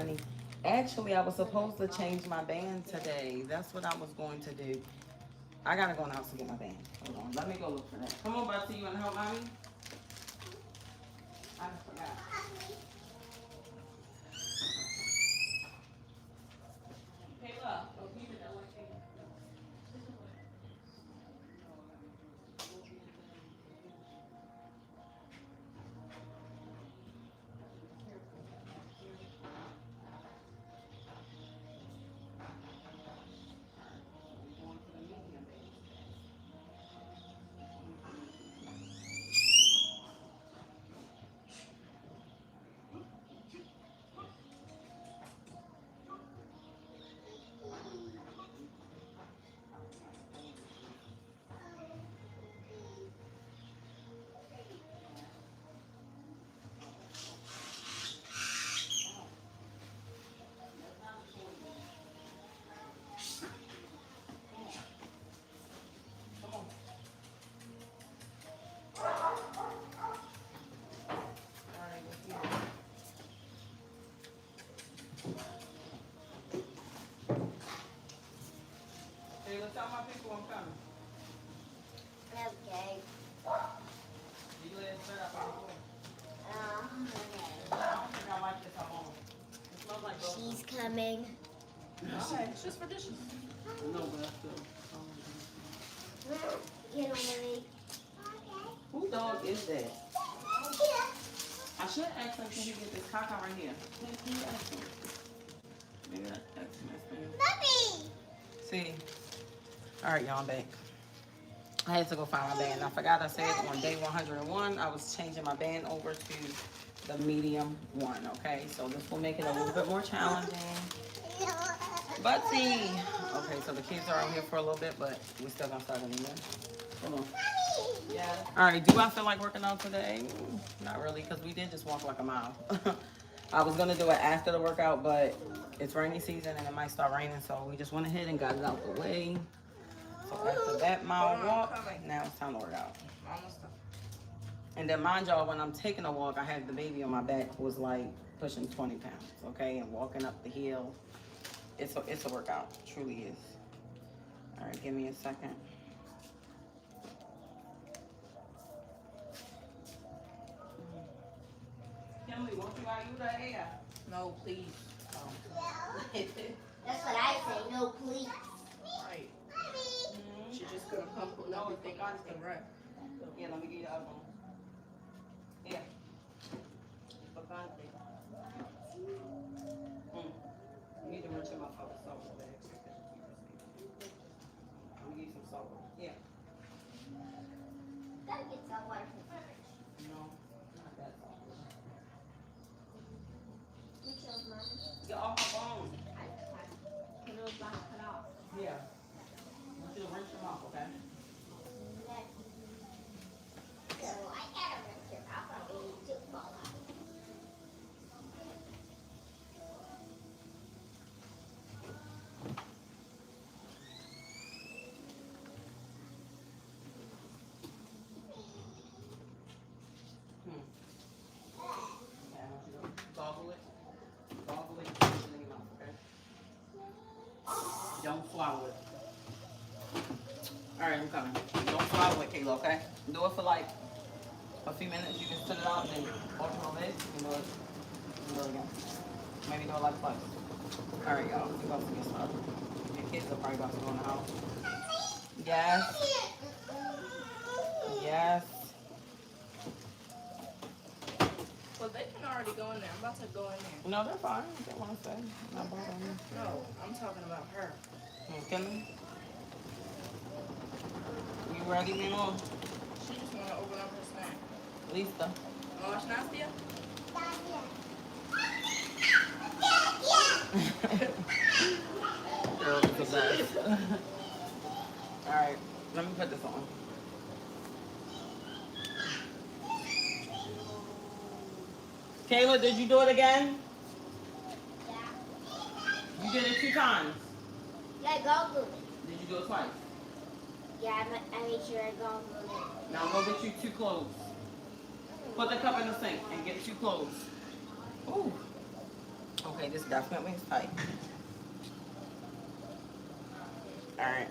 honey. Actually, I was supposed to change my band today. That's what I was going to do. I gotta go in the house to get my band. Hold on. Let me go look for that. Come on, Betsy. You want to help mommy? I just forgot. Kayla. Oh, you did that one, Kayla. Kayla, tell my people I'm coming. Okay. You let it set up on the floor. Okay. I don't think I like this up on. It smells like both. She's coming. Okay, it's just for dishes. No, but I still. Get away. Who dog is that? I should ask him, can he get this caca right here? Can you ask him? Maybe I ask him this thing. Puppy. See. Alright, y'all, I'm back. I had to go find my band. I forgot I said on day 101, I was changing my band over to the medium one, okay? So this will make it a little bit more challenging. But see, okay, so the kids are out here for a little bit, but we still gonna start anyway. Hold on. Yeah. Alright, do I feel like working out today? Not really, because we did just walk like a mile. I was gonna do it after the workout, but it's rainy season and it might start raining, so we just went ahead and got it out the way. So after that mile walk, now it's time to work out. Almost done. And then mind y'all, when I'm taking a walk, I had the baby on my back, was like pushing 20 pounds, okay? And walking up the hill, it's a workout, it truly is. All right, give me a second. Kimberly, won't you out the hair? No, please. That's what I say. No, please. Right. She's just gonna pump everything out the run. Yeah, let me get you the other one. Yeah. Bacante. You need to rinse your mouth out with salt with the extra fish. I'm gonna give you some salt. Yeah. Gotta get some water from the fridge. No, not that salt. You chose mine. Get off my phone. It was about cut off. Yeah. I want you to rinse your mouth, okay? So I gotta rinse your mouth out when you do fall out. Okay, I want you to goggle it. Goggle it, put it in your mouth, okay? Don't swallow it. Alright, I'm coming. Don't swallow it, Kayla, okay? Do it for like a few minutes. You can sit it out and then alternate legs. You can do it. You can do it again. Maybe do it like twice. Alright, y'all. We're about to get started. Your kids are probably about to go in the house. Yes. Yes. Well, they can already go in there. I'm about to go in there. No, they're fine. They want to stay. Not bothering me. No, I'm talking about her. Kimmy? You ready, Mino? She just want to open up her snack. Lista. Oh, it's not still? Girl, it's the best. Alright, let me put this on. Kayla, did you do it again? Yeah. You did it 2 times. Yeah, go it. Did you do it twice? Yeah, I made sure I go it. Now go get you 2 clothes. Put the cup in the sink and get 2 clothes. Ooh. Oh, Okay, this definitely is tight. Alright.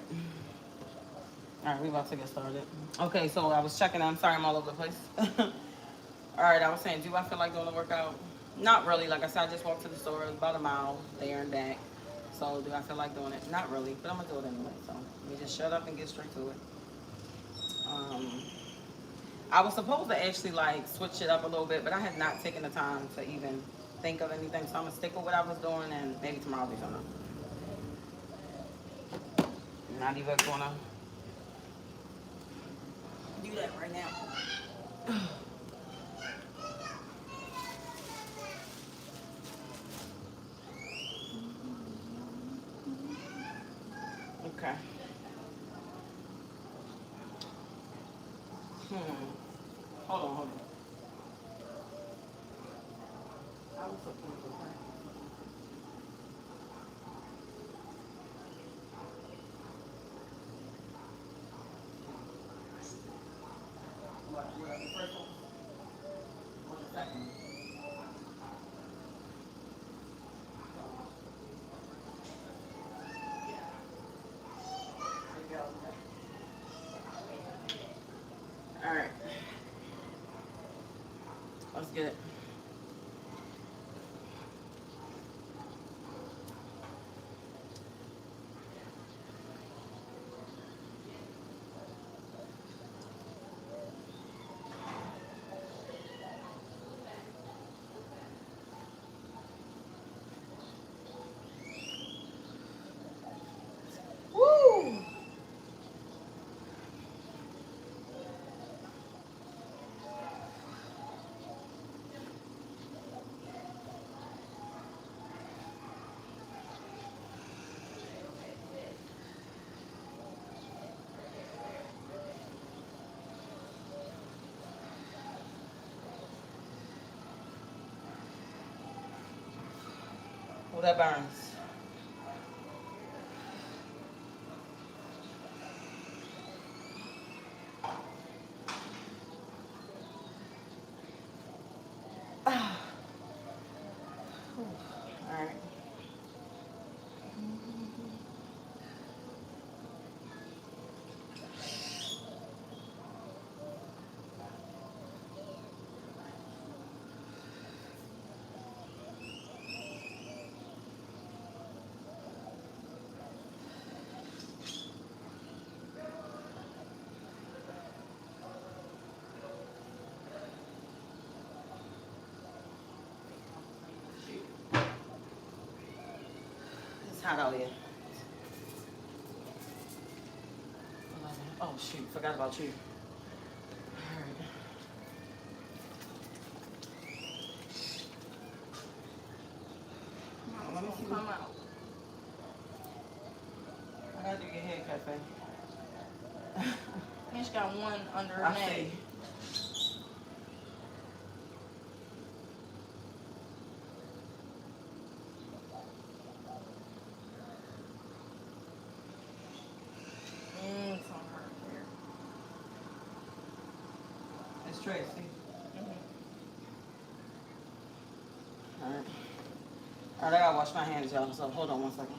Alright, we about to get started. Okay, so I was checking. I'm sorry I'm all over the place. Alright, I was saying, do I feel like doing a workout? Not really. Like I said, I just walked to the store. It was about a mile there and back. So do I feel like doing it? Not really, but I'm going to do it anyway. So let me just shut up and get straight to it. I was supposed to actually like switch it up a little bit, but I had not taken the time to even think of anything. So I'm going to stick with what I was doing, and maybe tomorrow I'll do something. I'm not even going to do that right now. Okay. Hold on, hold on. I was looking at the part. What, the first one? Or the second one? There you go. All right. Let's get it. Woo! Oh, that burns. Ah. All right. It's hot out here. Oh shoot, forgot about you. All right. Let me see. Come out. I gotta do your hair, Cafe. And she got one under her I neck. see. It's on her hair. It's Tracy. Alright. Alright, I gotta wash my hands, y'all, so hold on one second.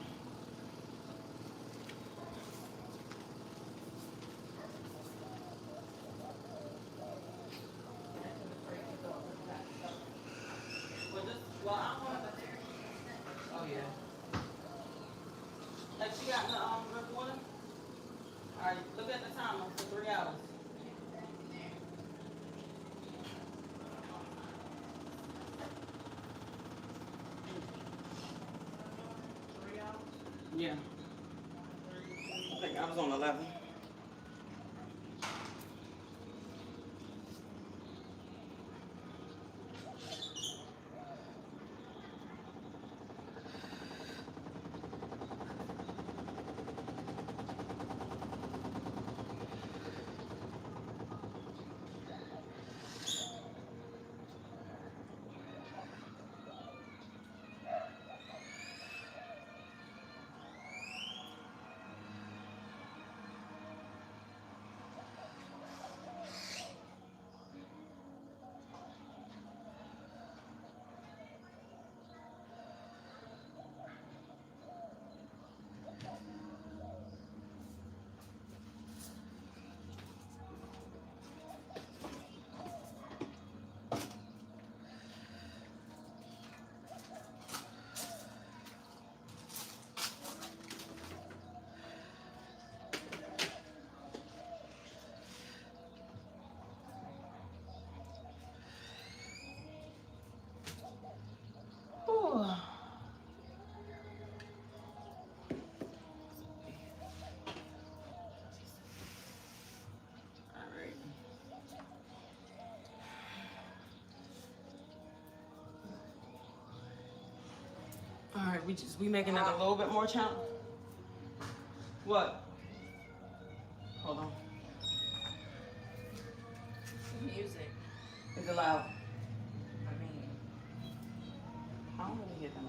Oh yeah. Like she got the red water? Alright, look at the timer for 3 hours. Yeah. I think I was on 11. All right, we making it a little bit more challenge. What? Hold on. Music. Is it loud? I mean, I don't really hear them.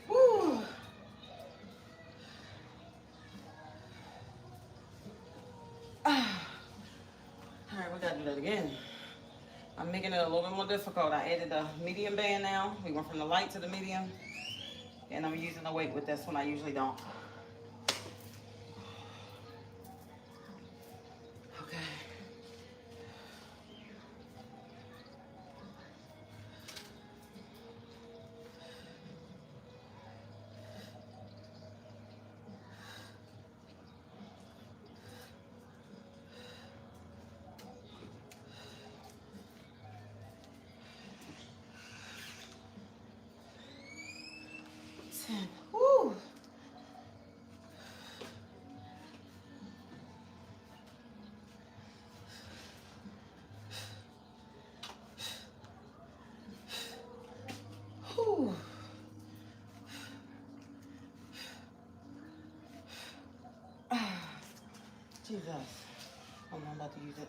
Woo. All right, we gotta do that again. I'm making it a little bit more difficult. I added the medium band now. We went from the light to the medium. And I'm using the weight with this one. I usually don't. Okay. Woo. Whew. Jesus. I'm about to use it.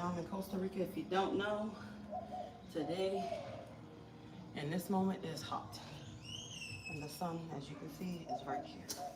now I'm in Costa Rica. If you don't know, today and this moment is hot. And the sun, as you can see, is right here.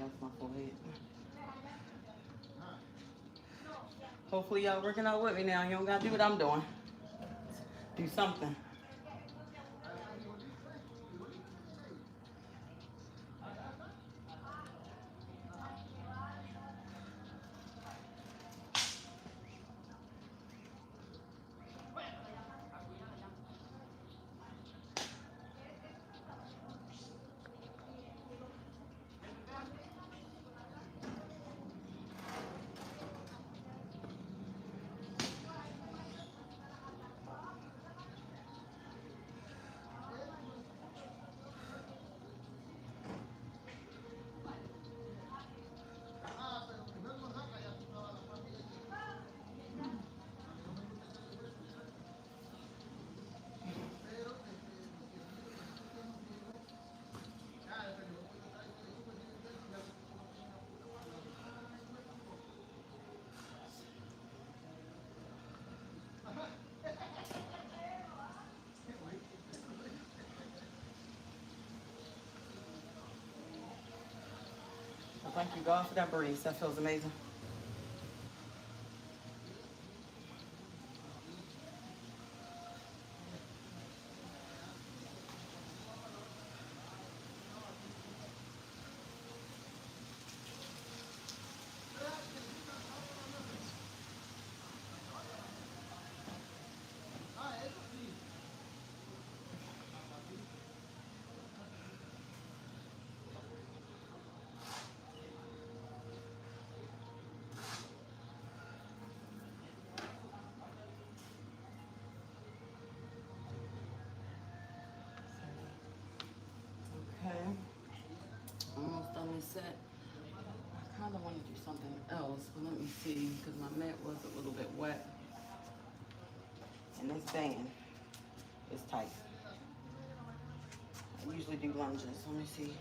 hair off my forehead. Hopefully y'all working out with me now. You don't gotta do what I'm doing. Do something. Thank you, God, for that breeze. That feels amazing. Okay. Almost done this set. I kind of want to do something else, but let me see, because my mat was a little bit wet. And this band is tight. I usually do lunges. Let me see.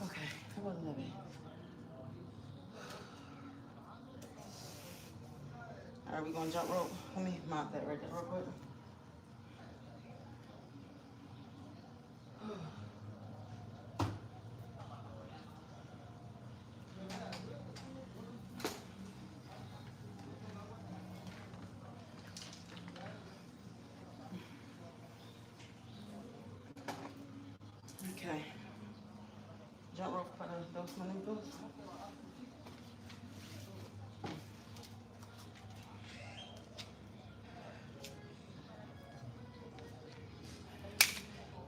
Okay, that wasn't that bad. All right, we gonna jump rope. Let me mop that right there real quick. Okay. Jump rope para dos minutos.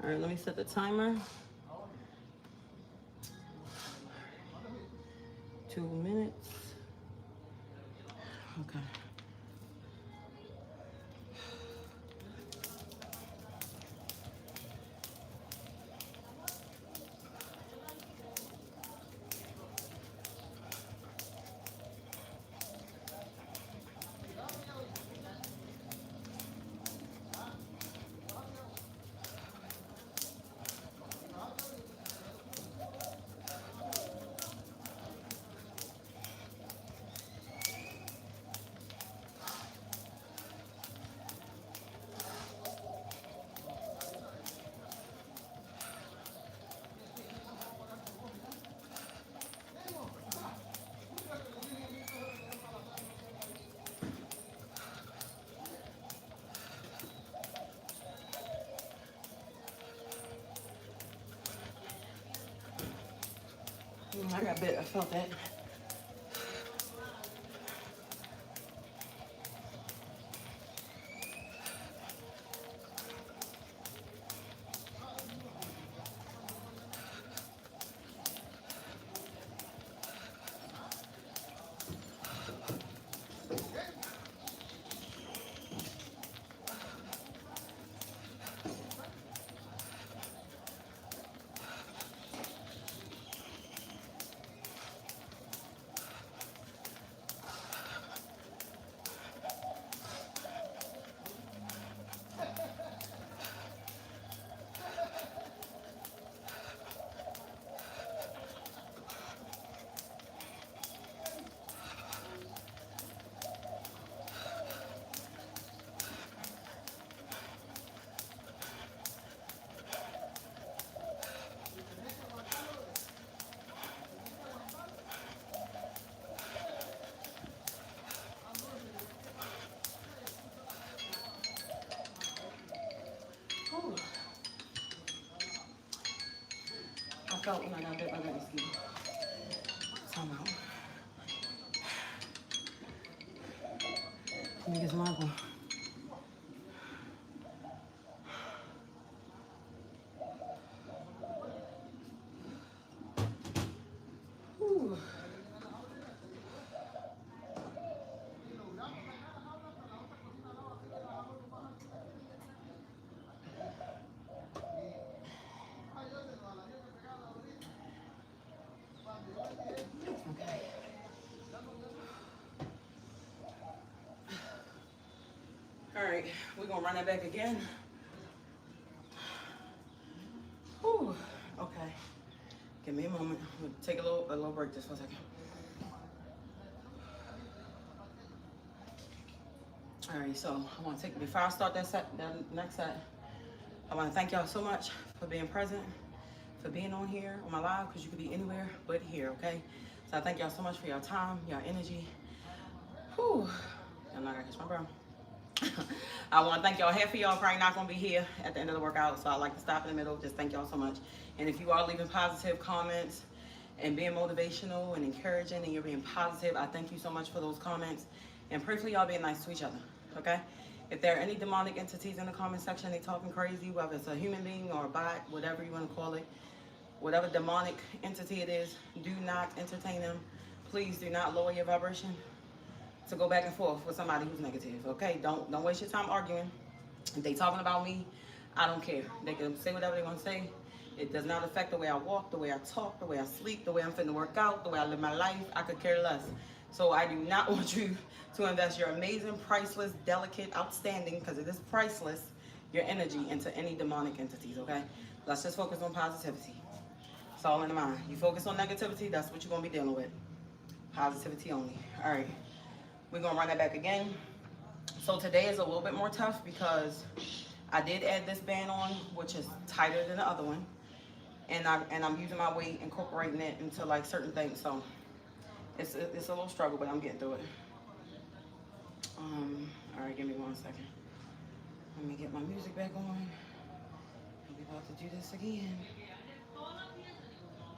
All right, let me set the timer. 2 minutes. Okay. I got bit. I felt that. Whew. I felt when I got bit by that mosquito. Somehow. Let me get some apple. Whew. Okay. All right, we're gonna run that back again. Whew. Okay. Give me a moment. We'll take a little break just for a second. All right, so I want to take, before I start that next set, I want to thank y'all so much for being present, for being on here on my live, because you could be anywhere but here, okay? So I thank y'all so much for your time, your energy. Whew. I'm not gonna catch my breath. I want to thank y'all. Half of y'all probably not gonna be here at the end of the workout, so I like to stop in the middle. Just thank y'all so much. And if you are leaving positive comments and being motivational and encouraging, and you're being positive, I thank you so much for those comments. And pray for y'all being nice to each other, okay? If there are any demonic entities in the comment section, they talking crazy, whether it's a human being or a bot, whatever you want to call it, whatever demonic entity it is, do not entertain them. Please do not lower your vibration to go back and forth with somebody who's negative, okay? Don't waste your time arguing. If they talking about me, I don't care. They can say whatever they want to say. It does not affect the way I walk, the way I talk, the way I sleep, the way I'm finna work out, the way I live my life. I could care less. So I do not want you to invest your amazing, priceless, delicate, outstanding, because it is priceless, your energy into any demonic entities, okay? Let's just focus on positivity. It's all in the mind. You focus on negativity, that's what you're gonna be dealing with. Positivity only. All right, we're gonna run that back again. So today is a little bit more tough because I did add this band on, which is tighter than the other one. And I'm using my weight, incorporating it into like certain things. So it's a little struggle, but I'm getting through it. All right, give me 1 second. Let me get my music back on. We're about to do this again.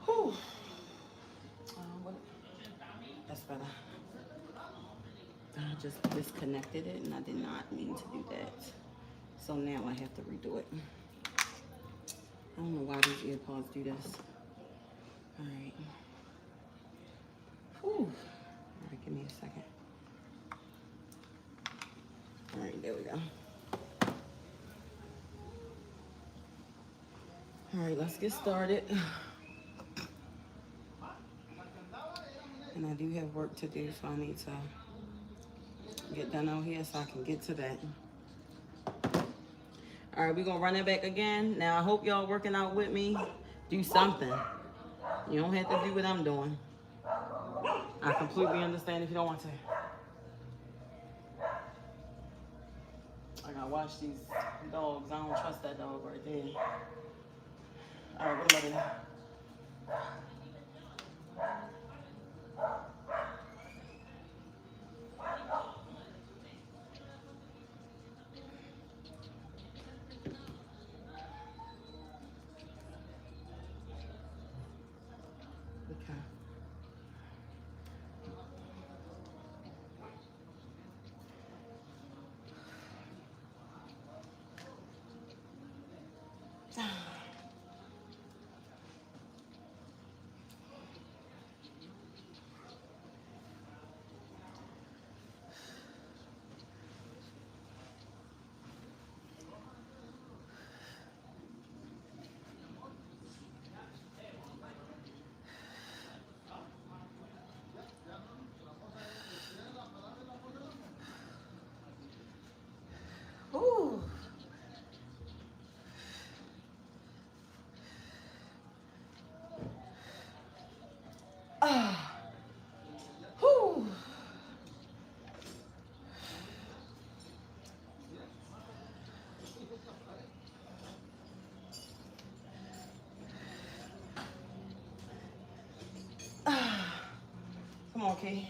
Whew. That's better. I just disconnected it and I did not mean to do that. So now I have to redo it. I don't know why these earpods do this. All right. Whew. All right, give me a second. All right, there we go. All right, let's get started. And I do have work to do, so I need to get done out here so I can get to that. All right, we're gonna run it back again. Now I hope y'all working out with me. Do something. You don't have to do what I'm doing. I completely understand if you don't want to. I gotta watch these dogs. I don't trust that dog right there. All right, what am I doing? Okay. Ooh. Ah. Whew. Ah. Come on, Key.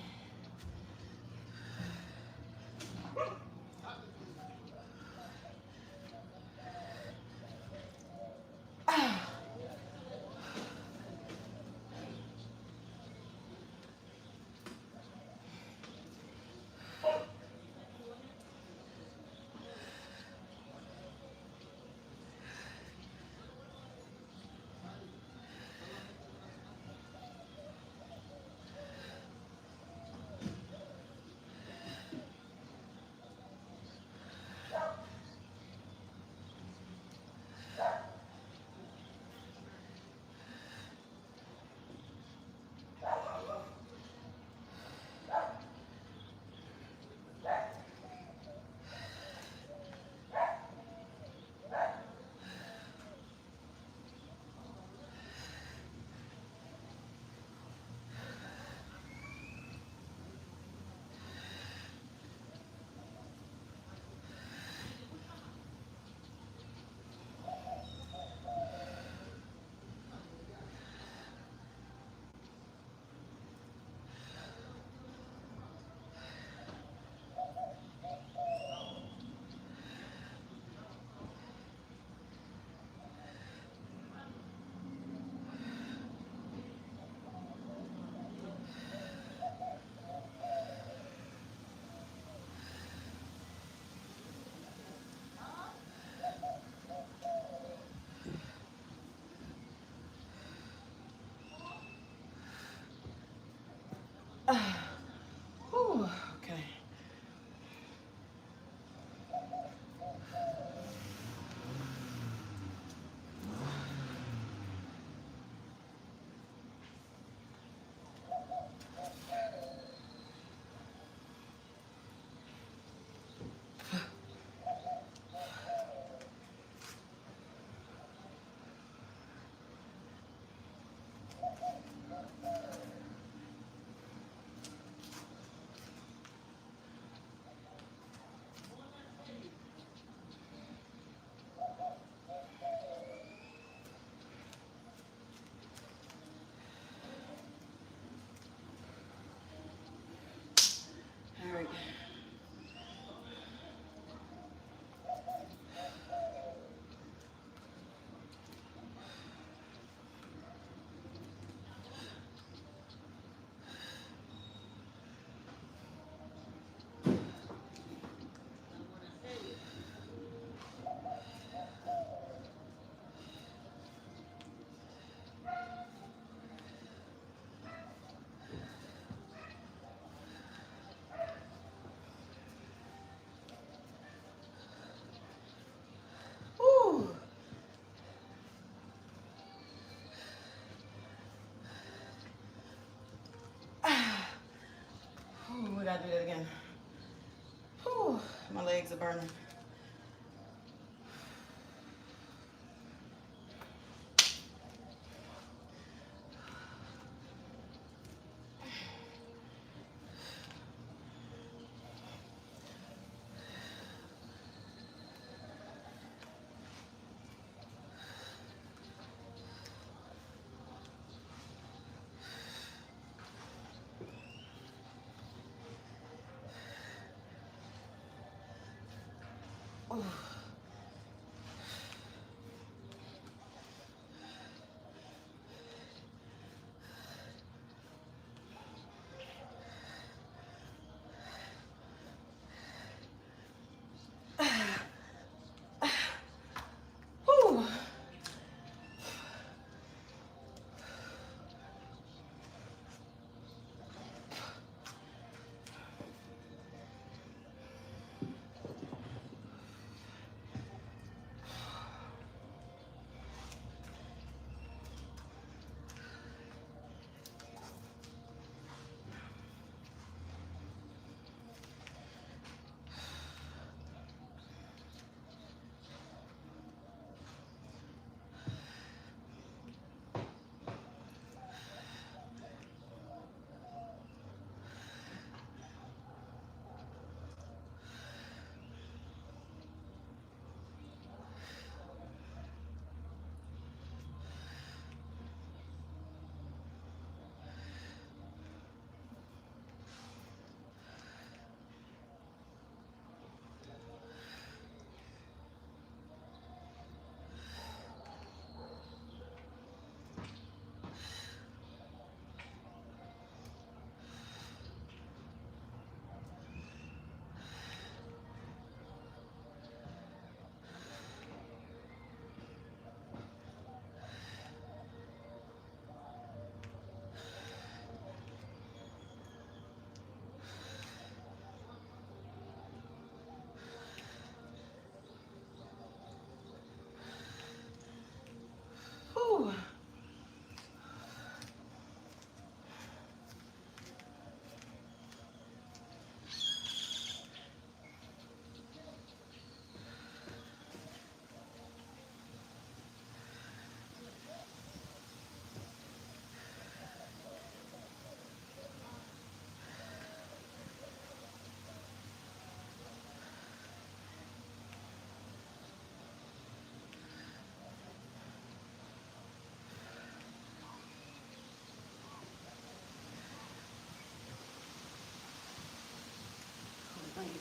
Ah. Ah. Whew. Okay. All right. Whew. Ah. Whew, we gotta do that again. Whew. My legs are burning. Ooh. Whew.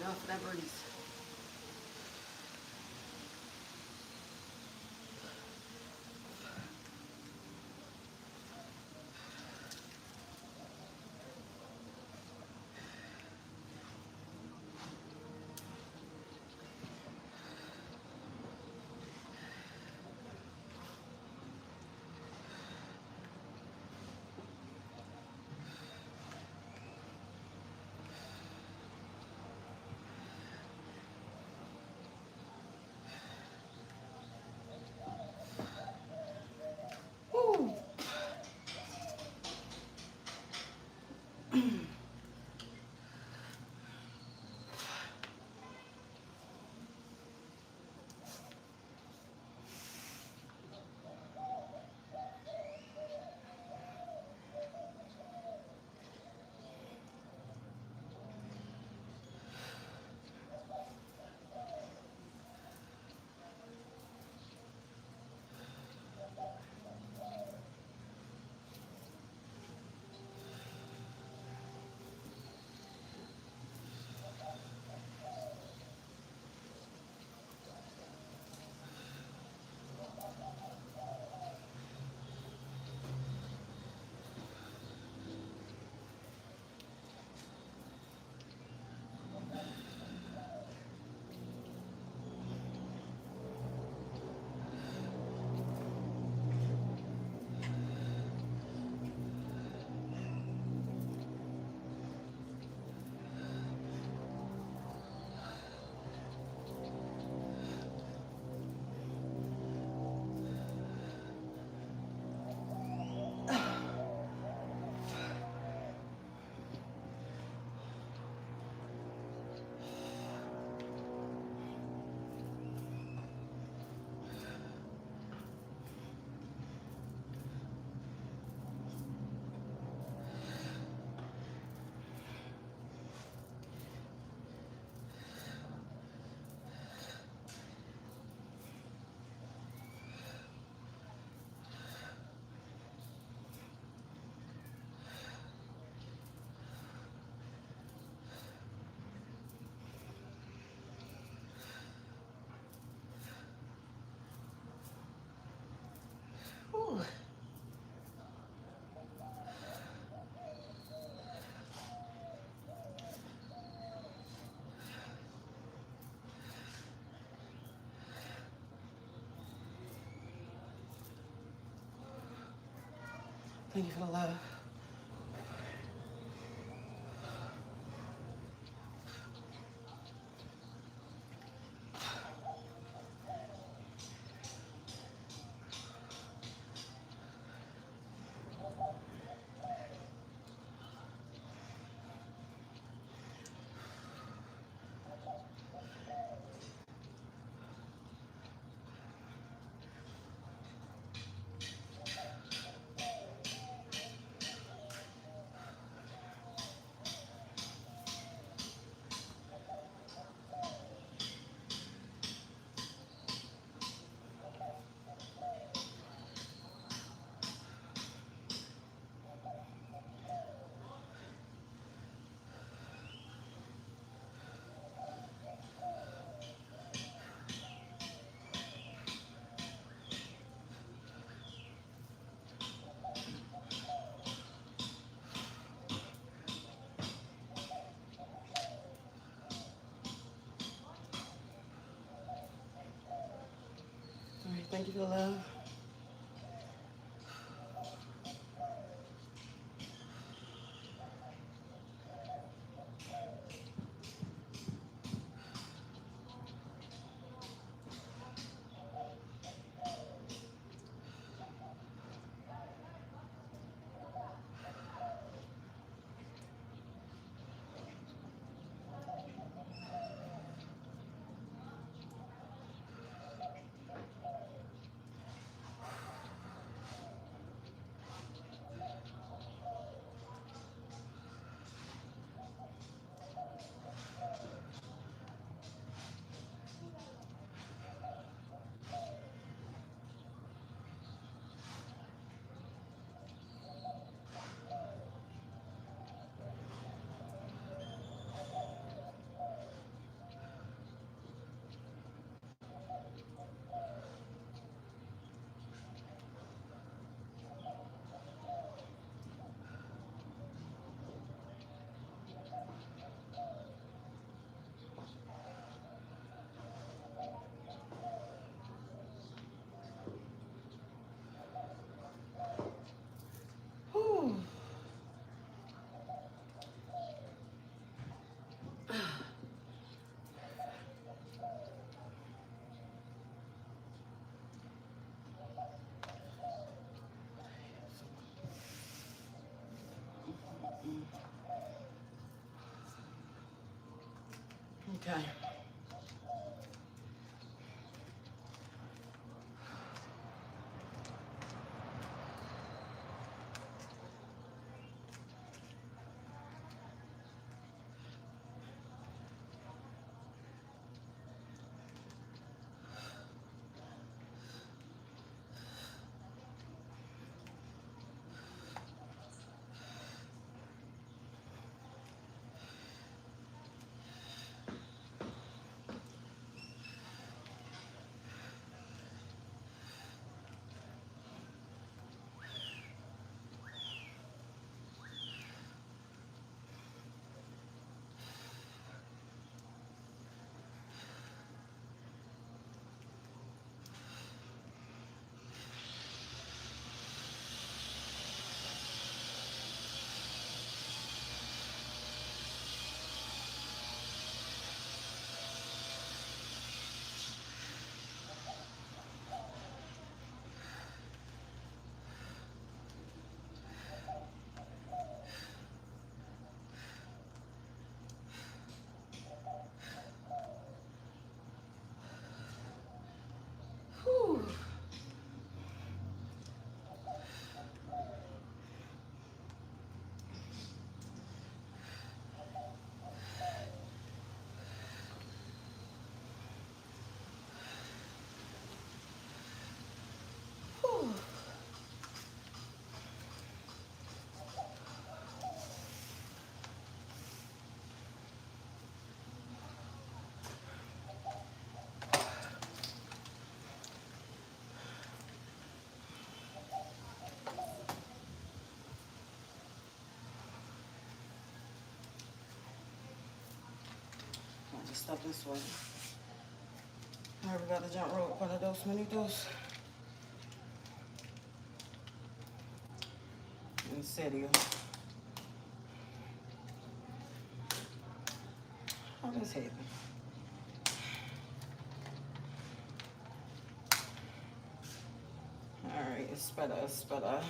y'all for that breeze. Woo. Whew. Thank you for the love. All right, thank you for the love. Okay. Whew. Whew. I'll just stop this way. All right, we got the jump rope para dos minutos. En serio. How this happen? All right, espera, espera.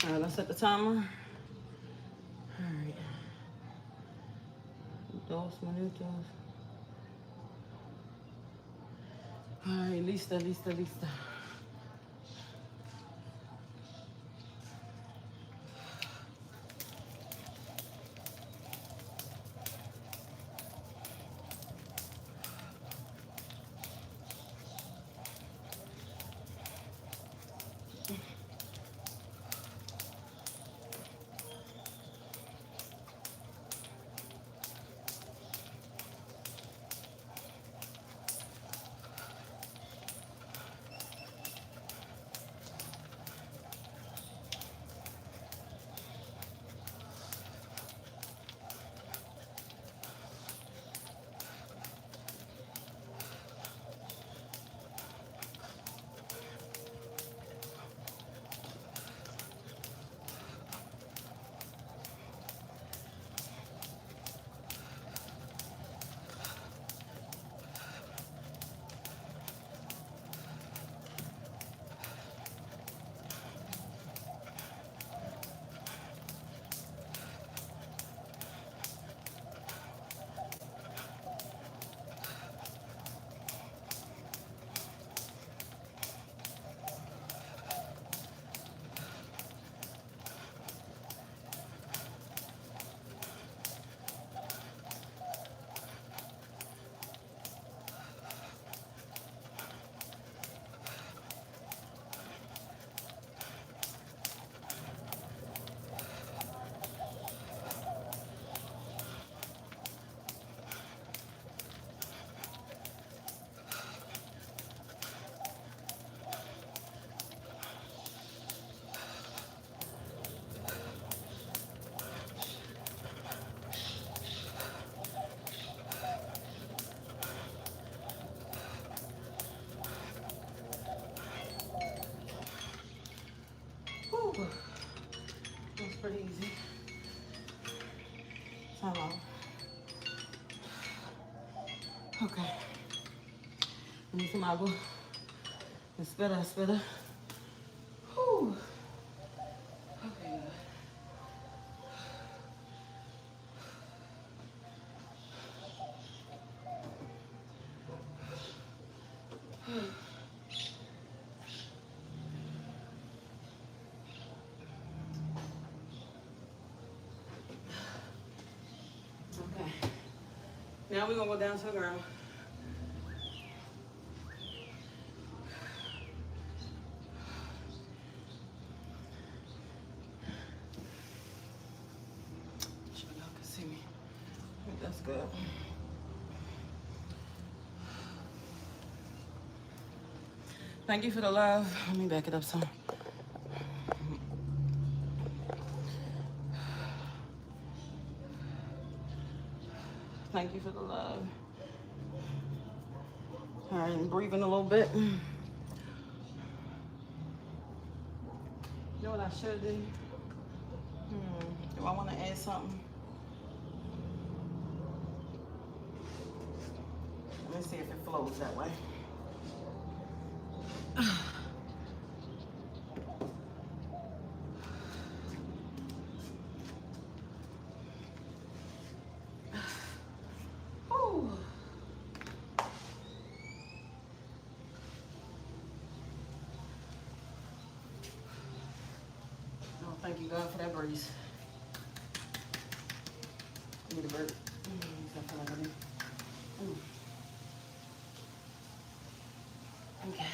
All right, let's set the timer. All right. 2 minutos. All right, lista, lista, lista. Whew. That was pretty easy. Time out. Okay. I need some agua. Espera, espera. Now we're gonna go down to the ground. So y'all can see me. I think that's good. Thank you for the love. Let me back it up some. Thank you for the love. All right, and breathing a little bit. You know what I should do? Do I want to add something? Let me see if it flows that way. Whew. Oh, thank you, God, for that breeze. Give me the bird. Okay.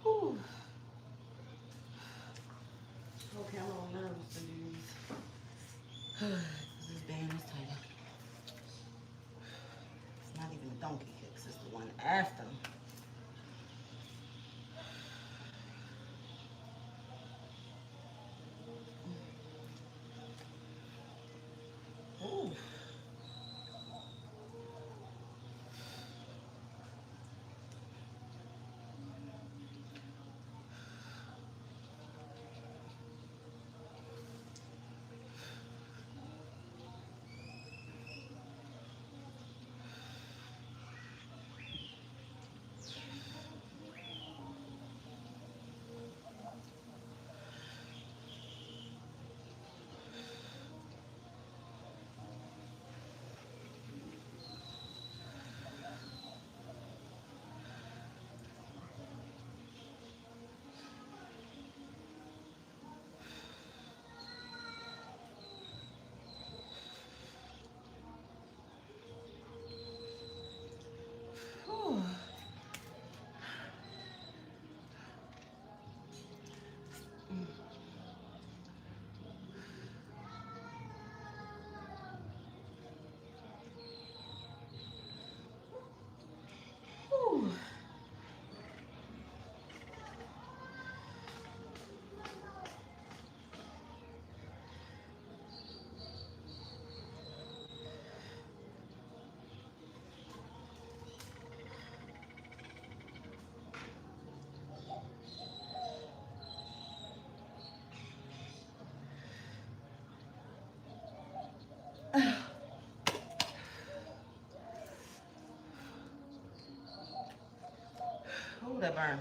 Whew. Okay, I'm a little nervous to do these. This band is tight. It's not even a donkey kicks, it's the one after. Ooh. Whew. Whew. that burn.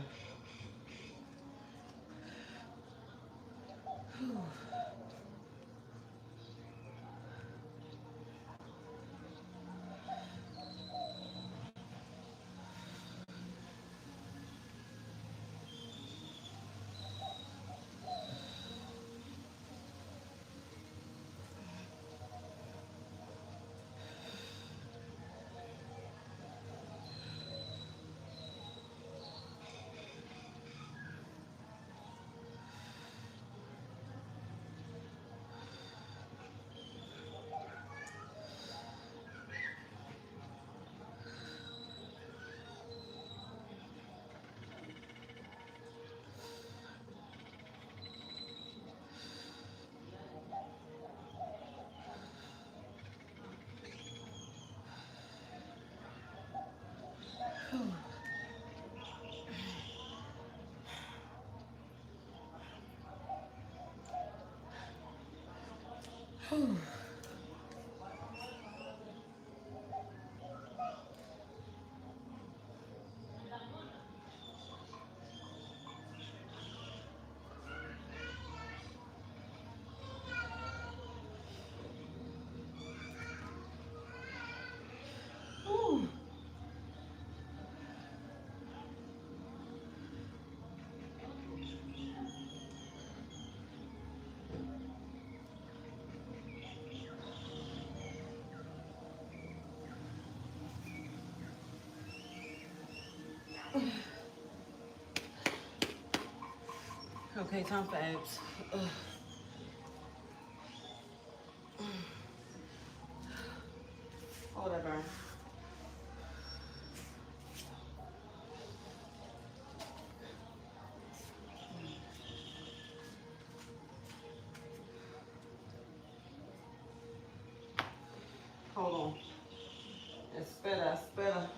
Okay, time for abs. Ugh. Hold that burn. Hold on. It's better, it's better.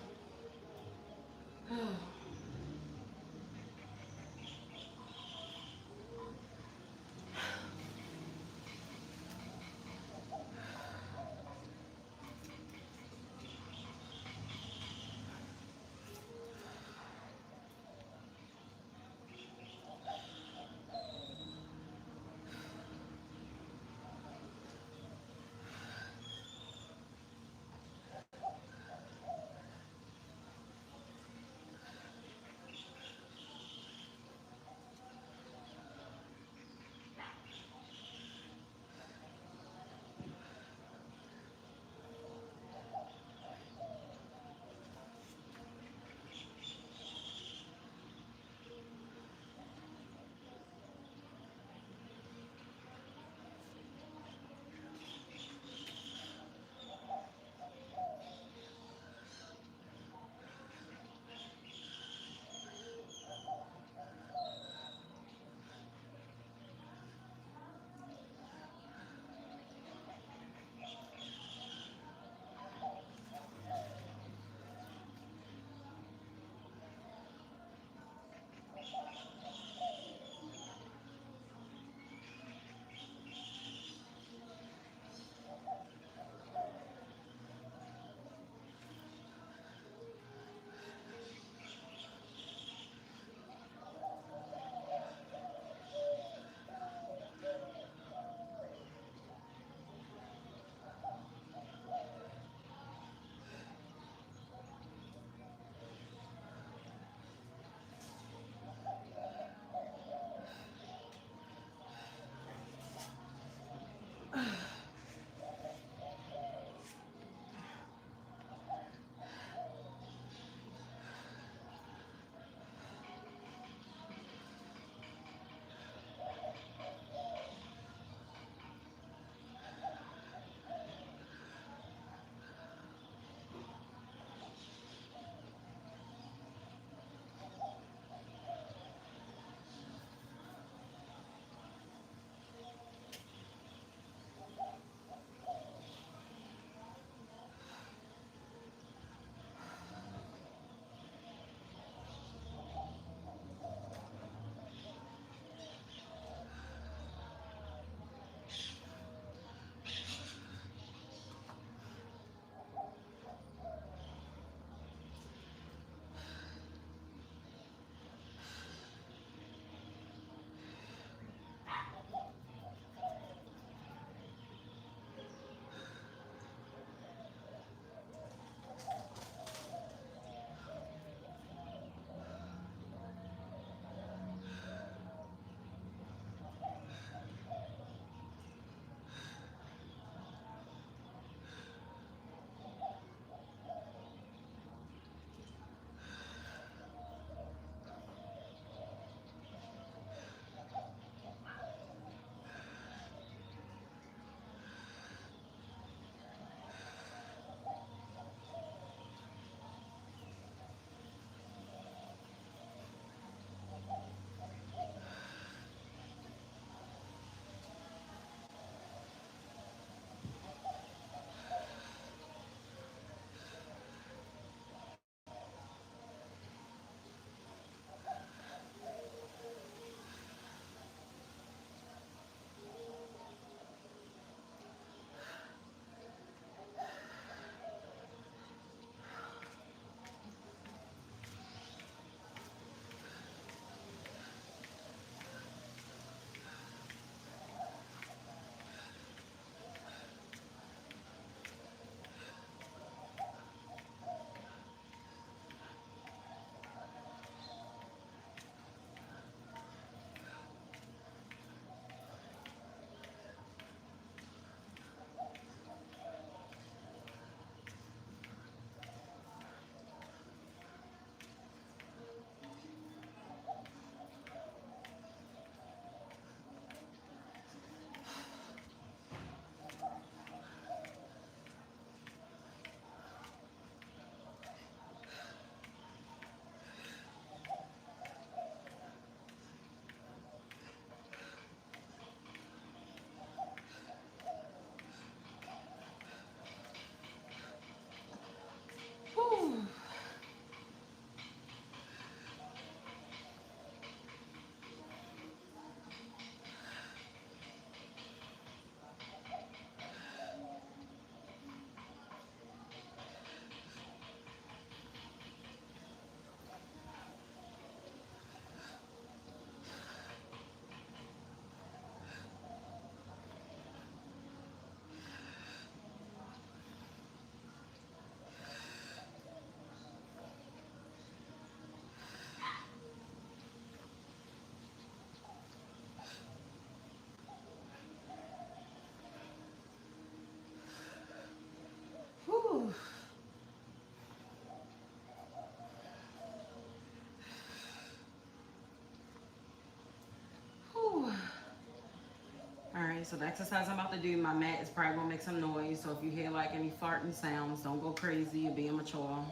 so the exercise I'm about to do, my mat is probably gonna make some noise. So if you hear like any farting sounds, don't go crazy. You're being mature.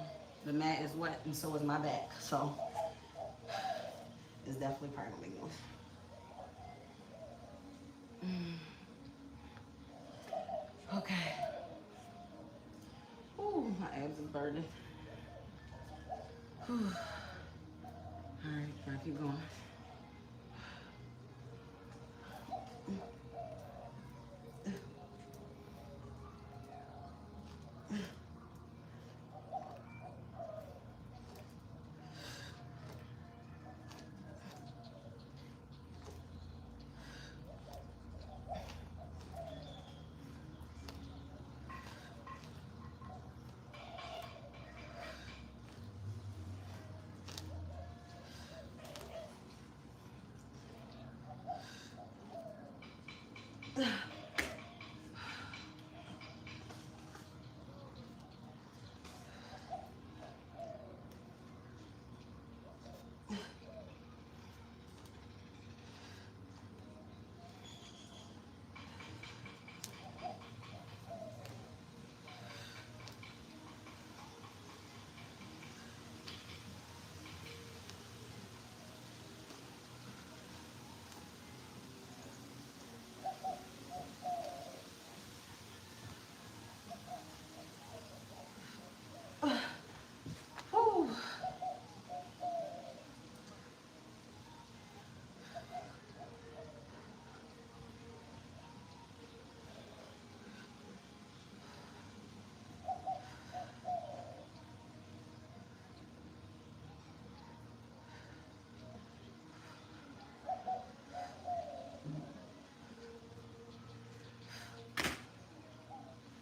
The mat is wet and so is my back. So it's definitely probably gonna make noise. Okay. Ooh, my abs is burning. Whew. All right, gotta keep going. Whew.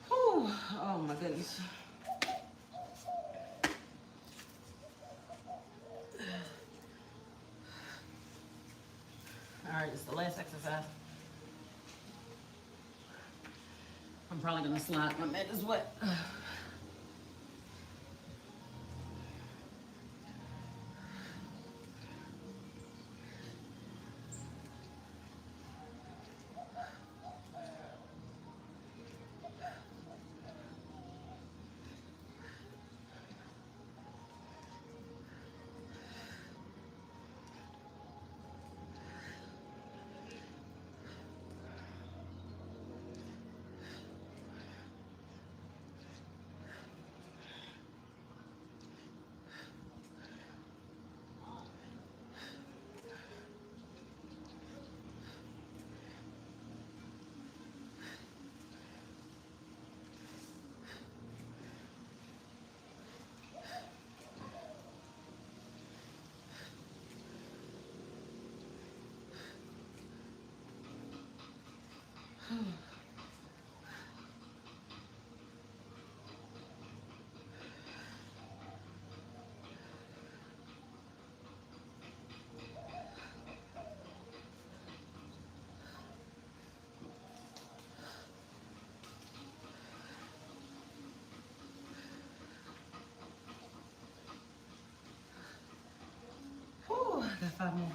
Whew. Oh my goodness. All right, it's the last exercise. I'm probably gonna slide. My mat is wet. Whew, I got 5 more.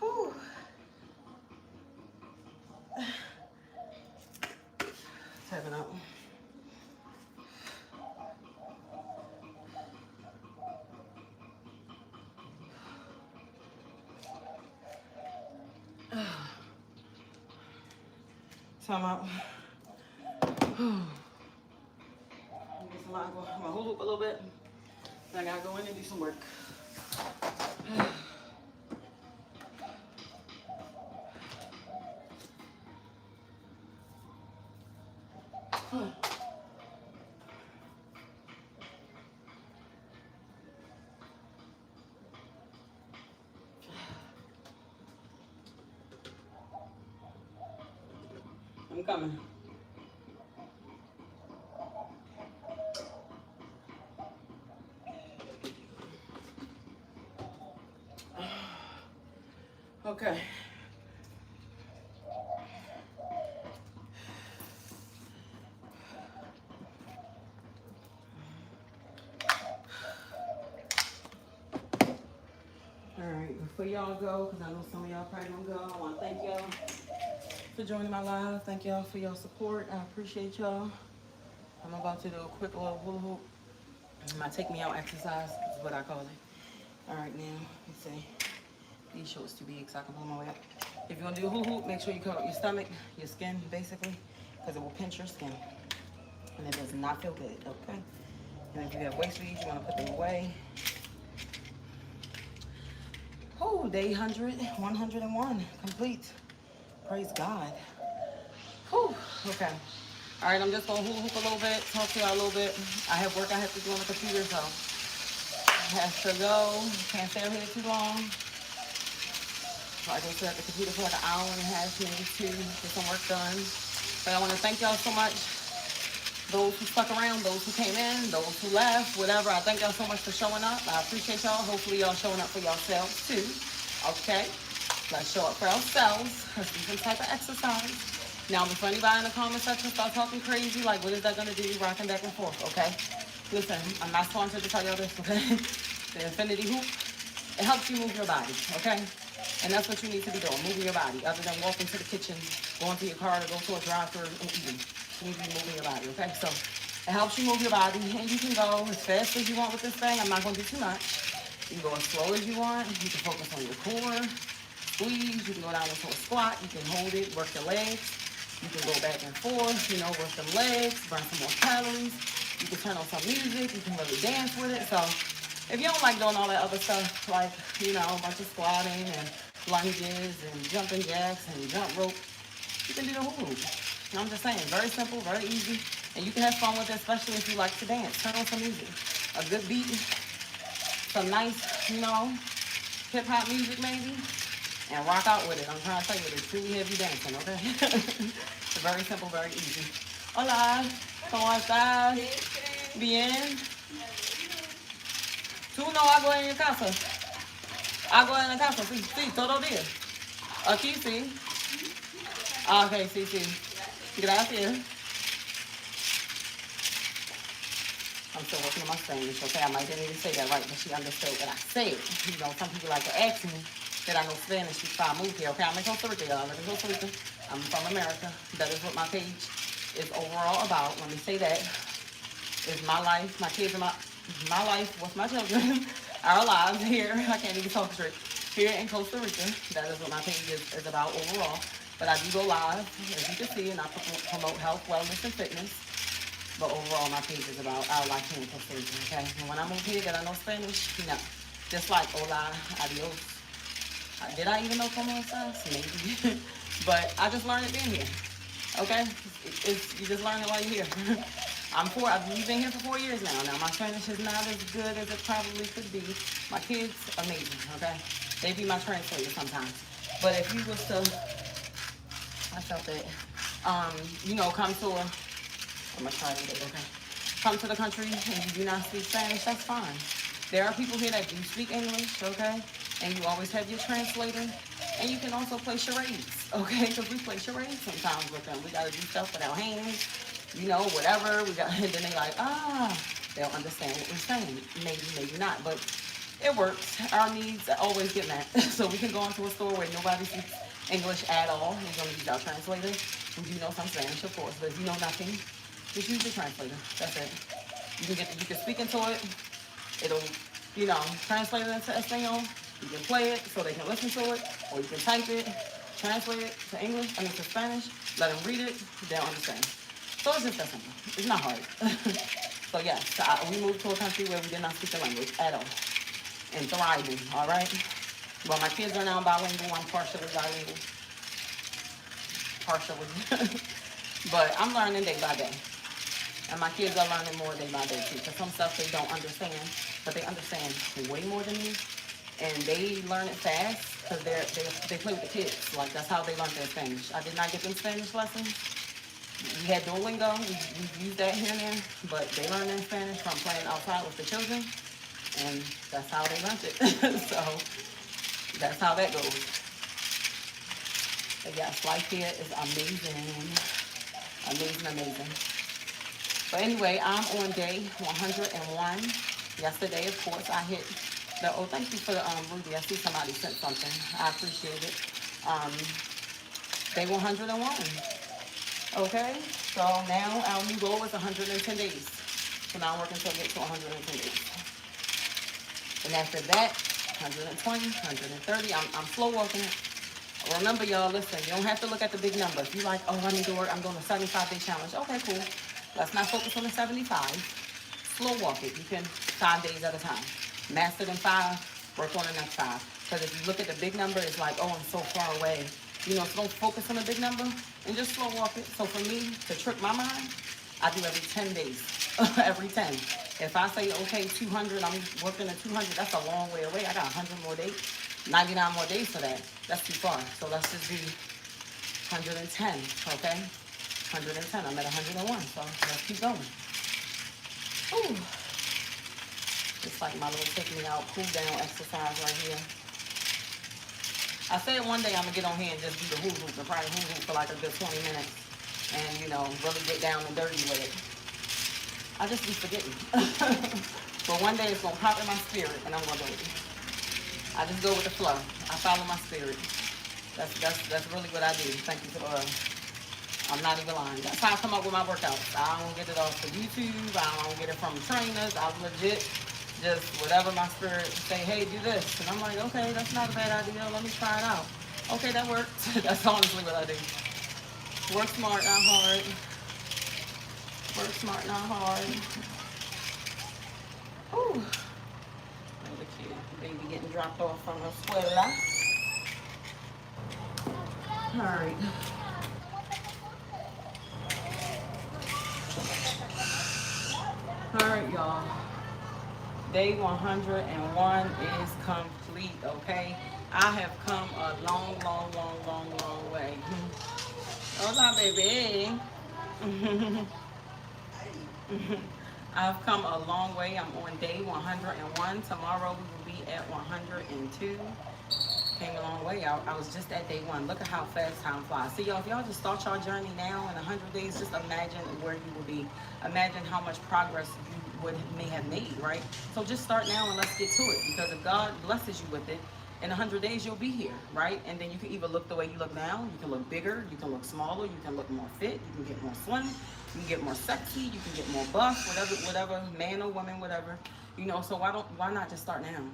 Whew. Tapping out. Time out. Get some line, I'm gonna hold up a little bit. Then I gotta go in and do some work. I'm coming. Okay. before y'all go, because I know some of y'all probably don't go, I want to thank y'all for joining my live. Thank y'all for your support. I appreciate y'all. I'm about to do a quick little hula hoop. My take me out exercise is what I call it. All right, now, let's see. These shorts too big so I can pull my way up. If you're gonna do a hula hoop, make sure you cover up your stomach, your skin, basically, because it will pinch your skin. And it does not feel good, okay? And if you have waist beads, you wanna put them away. Oh, day 101, complete. Praise God. Whew, okay. All right, I'm just gonna hula hoop a little bit, talk to y'all a little bit. I have work I have to do on the computer, so I have to go. Can't stay out here too long. So I go sit at the computer for like an hour and a half, maybe two, get some work done. But I want to thank y'all so much. Those who stuck around, those who came in, those who left, whatever. I thank y'all so much for showing up. I appreciate y'all. Hopefully y'all showing up for yourselves too. Okay? Let's show up for ourselves. Let's do some type of exercise. Now, before anybody in the comment section start talking crazy, like what is that going to do? Rocking back and forth, okay? Listen, I'm not sponsored to tell y'all this, okay? The infinity hoop, it helps you move your body, okay? And that's what you need to be doing, moving your body. Other than walking to the kitchen, going to your car to go to a drive-thru and eating. You need to be moving your body, okay? So it helps you move your body, and you can go as fast as you want with this thing. I'm not going to do too much. You can go as slow as you want. You can focus on your core, squeeze. You can go down into a squat. You can hold it, work your legs. You can go back and forth, you know, work them legs, burn some more calories. You can turn on some music. You can really dance with it. So if you don't like doing all that other stuff, like, you know, a bunch of squatting and lunges and jumping jacks and jump rope, you can do the hula hoop. I'm just saying, very simple, very easy. And you can have fun with it, especially if you like to dance. Turn on some music. A good beat, some nice, you know, hip-hop music maybe, and rock out with it. I'm trying to tell you, it's truly heavy dancing, okay? It's very simple, very easy. Hola, ¿cómo estás? Bien. Tú no hago en casa. Hago en la casa, sí, sí, todo día. Aquí sí. Ah, ok, sí, sí. Gracias. I'm still working on my Spanish, okay? I might didn't even say that right, but she understood what I said. You know, some people like to ask me that I know Spanish before I moved here, okay? I'm in Costa Rica, y'all. I live in Costa Rica. I'm from America. That is what my page is overall about. Let me say that. It's my life, my kids, and my life with my children. Our lives here. I can't even talk straight. Here in Costa Rica. That is what my page is about overall. But I do go live, as you can see, and I promote health, wellness, and fitness. But overall, my page is about our life here in Costa Rica, okay? And when I moved here, did I know Spanish? No. Just like hola, adios. Did I even know como estás? Maybe. But I just learned it being here, okay? You just learn it while you're here. I've been here for 4 years now. Now, my Spanish is not as good as it probably could be. My kids, amazing, okay? They be my translator sometimes. But if you was to, I felt that, you know, come to I'm gonna try to get it, okay? Come to the country and you do not speak Spanish, that's fine. There are people here that do speak English, okay? And you always have your translator. And you can also play charades, okay? Because we play charades sometimes with them. We gotta do stuff with our hands, you know, whatever. And then they like, they'll understand what we're saying. Maybe, maybe not, but it works. Our needs always get met. So we can go into a store where nobody speaks English at all. We're gonna use our translator. We do know some Spanish, of course, but if you know nothing, just use your translator. That's it. You can speak into it. It'll, you know, translate it into Espanol. You can play it so they can listen to it, or you can type it, translate it to English, to Spanish. Let them read it. They'll understand. So it's just that simple. It's not hard. So yes, we moved to a country where we did not speak the language at all, and thriving. All right. Well, my kids are now bilingual. I'm partially bilingual. Partially. But I'm learning day by day. And my kids are learning more day by day too. Because some stuff they don't understand, but they understand way more than me. And they learn it fast because they play with the kids. Like, that's how they learn their Spanish. I did not get them Spanish lessons. We had Duolingo. We used that here and there. But they learn their Spanish from playing outside with the children. And that's how they learned it. So that's how that goes. But yes, life here is amazing. Amazing, amazing. But anyway, I'm on day 101. Yesterday, of course, I hit Oh, thank you for the Ruby. I see somebody sent something. I appreciate it. Day 101. Okay, so now our new goal is 110 days. So now I'm working to get to 110 days. And after that, 120, 130. I'm slow walking it. Remember, y'all, listen, you don't have to look at the big number. If you like, oh, I need to work, I'm doing a 75-day challenge. Okay, cool. Let's not focus on the 75. Slow walk it. You can 5 days at a time. Master them 5, work on the next 5. Because if you look at the big number, it's like, oh, I'm so far away. You know, so don't focus on the big number and just slow walk it. So for me, to trick my mind, I do every 10 days. Every 10. If I say, okay, 200, I'm working at 200, that's a long way away. I got 100 more days, 99 more days for that. That's too far. So let's just do 110, okay? 110, I'm at 101, so let's keep going. Ooh. It's like my little take me out, cool down exercise right here. I said one day I'm gonna get on here and just do the hoo hoop, the probably hoo hoop for like a good 20 minutes and, you know, really get down and dirty with it. I just be forgetting. But one day it's gonna pop in my spirit and I'm gonna do it. I just go with the flow. I follow my spirit. That's really what I do. Thank you for the I'm not even lying. That's how I come up with my workouts. I don't get it off of YouTube. I don't get it from trainers. I legit just whatever my spirit say, hey, do this. And I'm like, okay, that's not a bad idea. Let me try it out. Okay, that works. That's honestly what I do. Work smart, not hard. Work smart, not hard. Ooh. Look at you. Baby getting dropped off from the escuela. All right. All right, y'all. Day 101 is complete, okay? I have come a long, long, long, long, long way. Hola, baby. I've come a long way. I'm on day 101. Tomorrow we will be at 102. Came a long way. I was just at day 1. Look at how fast time flies. See, y'all, if y'all just start your journey now in 100 days, just imagine where you will be. Imagine how much progress you may have made, right? So just start now and let's get to it. Because if God blesses you with it, in 100 days you'll be here, right? And then you can either look the way you look now, you can look bigger, you can look smaller, you can look more fit, you can get more slim, you can get more sexy, you can get more buff, whatever, man or woman, whatever. You know, so why not just start now?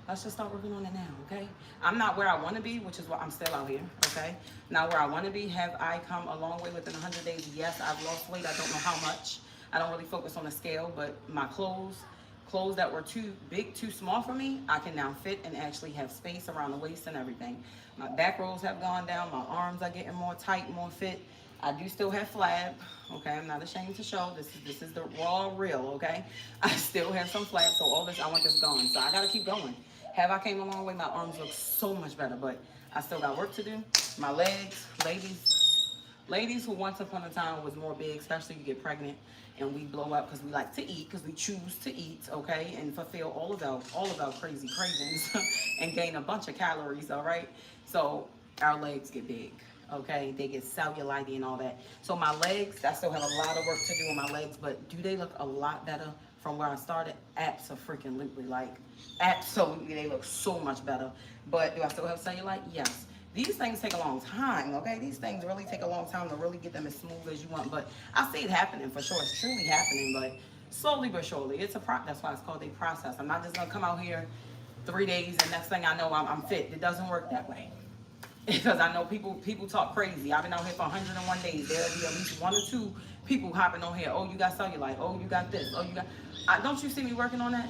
Let's just start working on it now, okay? I'm not where I want to be, which is why I'm still out here, okay? Not where I want to be. Have I come a long way within 100 days? Yes, I've lost weight. I don't know how much. I don't really focus on the scale, but my clothes that were too big, too small for me, I can now fit and actually have space around the waist and everything. My back rolls have gone down. My arms are getting more tight, more fit. I do still have flab, okay? I'm not ashamed to show. This is the raw real, okay? I still have some flab, so all this, I want this gone. So I got to keep going. Have I came a long way? My arms look so much better, but I still got work to do. My legs, ladies who once upon a time was more big, especially you get pregnant and we blow up because we like to eat, because we choose to eat, okay, and fulfill all of our crazy cravings and gain a bunch of calories, all right? So our legs get big, okay? They get cellulite and all that. So my legs, I still have a lot of work to do on my legs, but do they look a lot better from where I started? Abso-freaking-lutely, like, absolutely, they look so much better. But do I still have cellulite? Yes. These things take a long time, okay? These things really take a long time to really get them as smooth as you want. But I see it happening for sure. It's truly happening, but slowly but surely. It's that's why it's called a process. I'm not just gonna come out here 3 days and next thing I know I'm fit. It doesn't work that way. Because I know people talk crazy. I've been out here for 101 days. There'll be at least 1 or 2 people hopping on here. Oh, you got cellulite. Oh, you got this. Oh, you got... don't you see me working on that?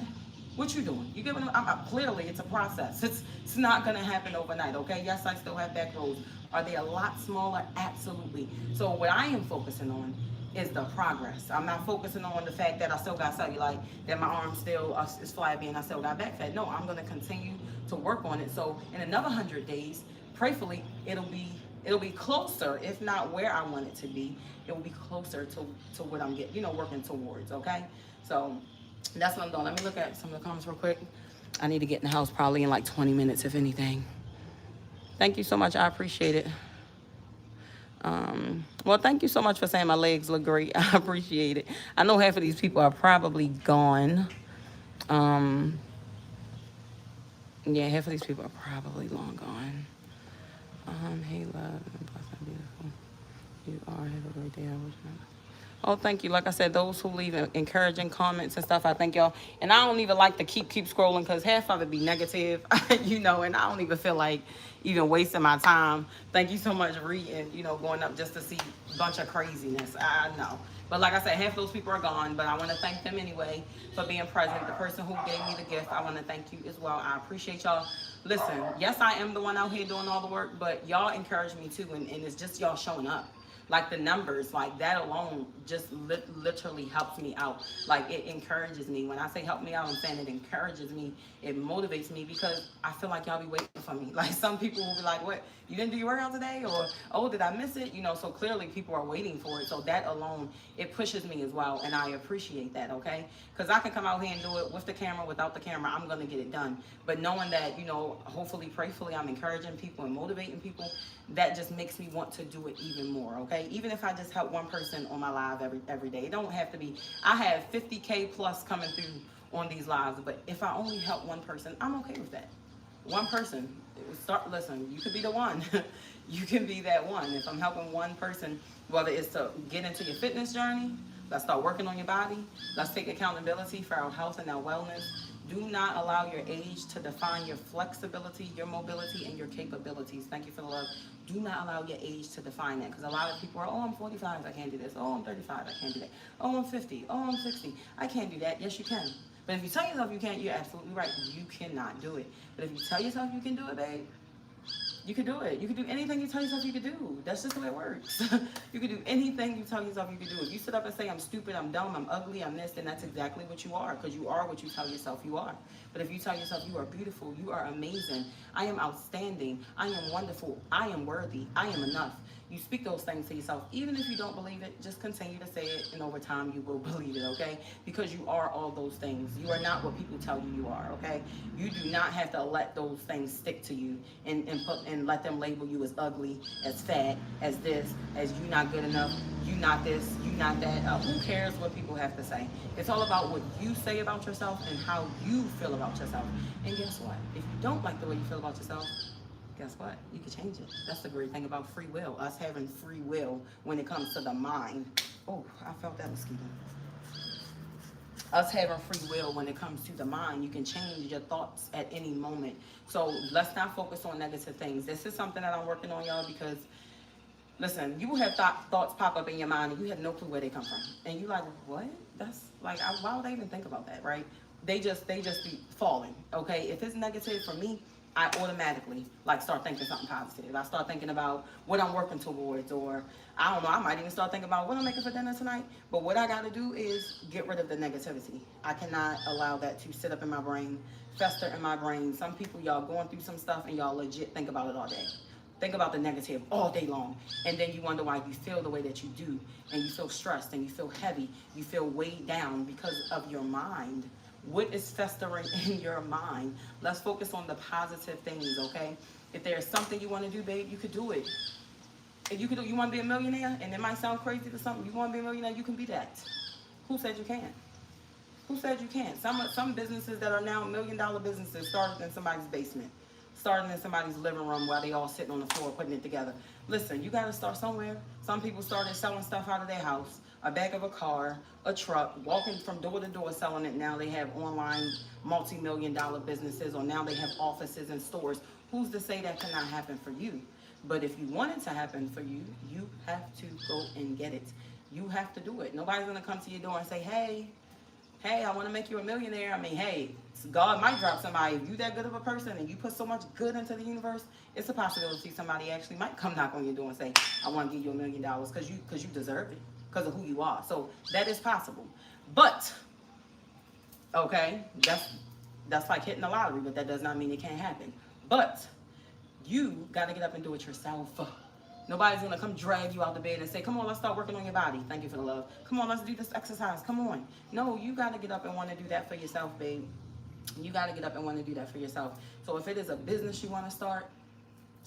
What you doing? You giving them? Clearly, it's a process. It's not gonna happen overnight. Okay? Yes, I still have back rolls. Are they a lot smaller? Absolutely. So what I am focusing on is the progress. I'm not focusing on the fact that I still got cellulite, that my arm still is flabby, and I still got back fat. No, I'm gonna continue to work on it. So in another 100 days, prayerfully, it'll be closer, if not where I want it to be. It will be closer to what I'm getting, working towards. Okay? So that's what I'm doing. Let me look at some of the comments real quick. I need to get in the house probably in like 20 minutes, if anything. Thank you so much. I appreciate it. Well, thank you so much for saying my legs look great. I appreciate it. I know half of these people are probably gone. Yeah, half of these people are probably long gone. Hey, love, and blessed and beautiful. You are. Have a great day. I wish you. Oh, thank you. Like I said, those who leave encouraging comments and stuff, I thank y'all. And I don't even like to keep scrolling because half of it be negative, you know, and I don't even feel like even wasting my time. Thank you so much reading, you know, going up just to see a bunch of craziness. I know. But like I said, half those people are gone, but I want to thank them anyway for being present. The person who gave me the gift, I want to thank you as well. I appreciate y'all. Listen, yes, I am the one out here doing all the work, but y'all encourage me too, and it's just y'all showing up. Like the numbers, like that alone just literally helps me out. Like it encourages me. When I say help me out, I'm saying it encourages me. It motivates me because I feel like y'all be waiting for me. Like some people will be like, what, you didn't do your workout today? Or, oh, did I miss it? You know, so clearly people are waiting for it. So that alone, it pushes me as well. And I appreciate that, okay? Because I can come out here and do it with the camera, without the camera, I'm going to get it done. But knowing that, you know, hopefully, prayfully, I'm encouraging people and motivating people, that just makes me want to do it even more, okay? Even if I just help one person on my live every day. It don't have to be, I have 50K plus coming through on these lives, but if I only help one person, I'm okay with that. One person, listen, you could be the one. You can be that one. If I'm helping one person, whether it's to get into your fitness journey, let's start working on your body, let's take accountability for our health and our wellness. Do not allow your age to define your flexibility, your mobility, and your capabilities. Thank you for the love. Do not allow your age to define that, because a lot of people are, oh, I'm 45, I can't do this. Oh, I'm 35, I can't do that. Oh, I'm 50. Oh, I'm 60. I can't do that. Yes, you can. But if you tell yourself you can't, you're absolutely right. You cannot do it. But if you tell yourself you can do it, babe, you can do it. You can do anything you tell yourself you can do. That's just the way it works. You can do anything you tell yourself you can do. If you sit up and say, I'm stupid, I'm dumb, I'm ugly, I'm this, then that's exactly what you are, because you are what you tell yourself you are. But if you tell yourself you are beautiful, you are amazing, I am outstanding, I am wonderful, I am worthy, I am enough. You speak those things to yourself. Even if you don't believe it, just continue to say it, and over time you will believe it, okay? Because you are all those things. You are not what people tell you you are, okay? You do not have to let those things stick to you and let them label you as ugly, as fat, as this, as you not good enough, you not this, you not that. Who cares what people have to say? It's all about what you say about yourself and how you feel about yourself. And guess what? If you don't like the way you feel about yourself, guess what? You can change it. That's the great thing about free will. Us having free will when it comes to the mind. Oh, I felt that mosquito. Us having free will when it comes to the mind. You can change your thoughts at any moment. So let's not focus on negative things. This is something that I'm working on, y'all, because listen, you will have thoughts pop up in your mind and you have no clue where they come from. And you like, what? That's like, why would I even think about that, right? They just be falling, okay? If it's negative for me, I automatically like start thinking something positive. I start thinking about what I'm working towards, or I don't know, I might even start thinking about what I'm making for dinner tonight. But what I gotta do is get rid of the negativity. I cannot allow that to sit up in my brain, fester in my brain. Some people, y'all going through some stuff and y'all legit think about it all day. Think about the negative all day long. And then you wonder why you feel the way that you do. And you feel stressed and you feel heavy. You feel weighed down because of your mind. What is festering in your mind? Let's focus on the positive things, okay? If there's something you want to do, babe, you could do it. If you want to be a millionaire, and it might sound crazy to something, you want to be a millionaire, you can be that. Who said you can't? Who said you can't? Some businesses that are now $1 million businesses started in somebody's basement, started in somebody's living room while they all sitting on the floor putting it together. Listen, you got to start somewhere. Some people started selling stuff out of their house, a back of a car, a truck, walking from door to door selling it. Now they have online multi-million-dollar businesses, or now they have offices and stores. Who's to say that cannot happen for you? But if you want it to happen for you, you have to go and get it. You have to do it. Nobody's going to come to your door and say, hey, I want to make you a millionaire. I mean, hey, God might drop somebody. If you that good of a person and you put so much good into the universe, it's a possibility somebody actually might come knock on your door and say, I want to give you $1 million because you deserve it, because of who you are. So that is possible. But, okay, that's like hitting the lottery, but that does not mean it can't happen. But you got to get up and do it yourself. Nobody's going to come drag you out the bed and say, come on, let's start working on your body. Thank you for the love. Come on, let's do this exercise. Come on. No, you got to get up and want to do that for yourself, babe. You got to get up and want to do that for yourself. So if it is a business you want to start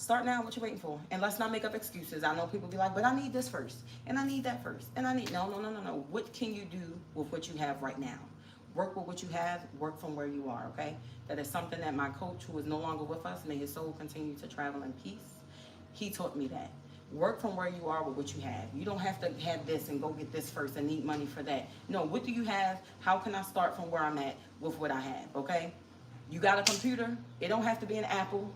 now. What you waiting for? And let's not make up excuses. I know people be like, but I need this first, and I need that first, and I need... No. What can you do with what you have right now? Work with what you have, work from where you are, okay? That is something that my coach, who is no longer with us, may his soul continue to travel in peace. He taught me that. Work from where you are with what you have. You don't have to have this and go get this first and need money for that. No, what do you have? How can I start from where I'm at with what I have, okay? You got a computer. It don't have to be an Apple.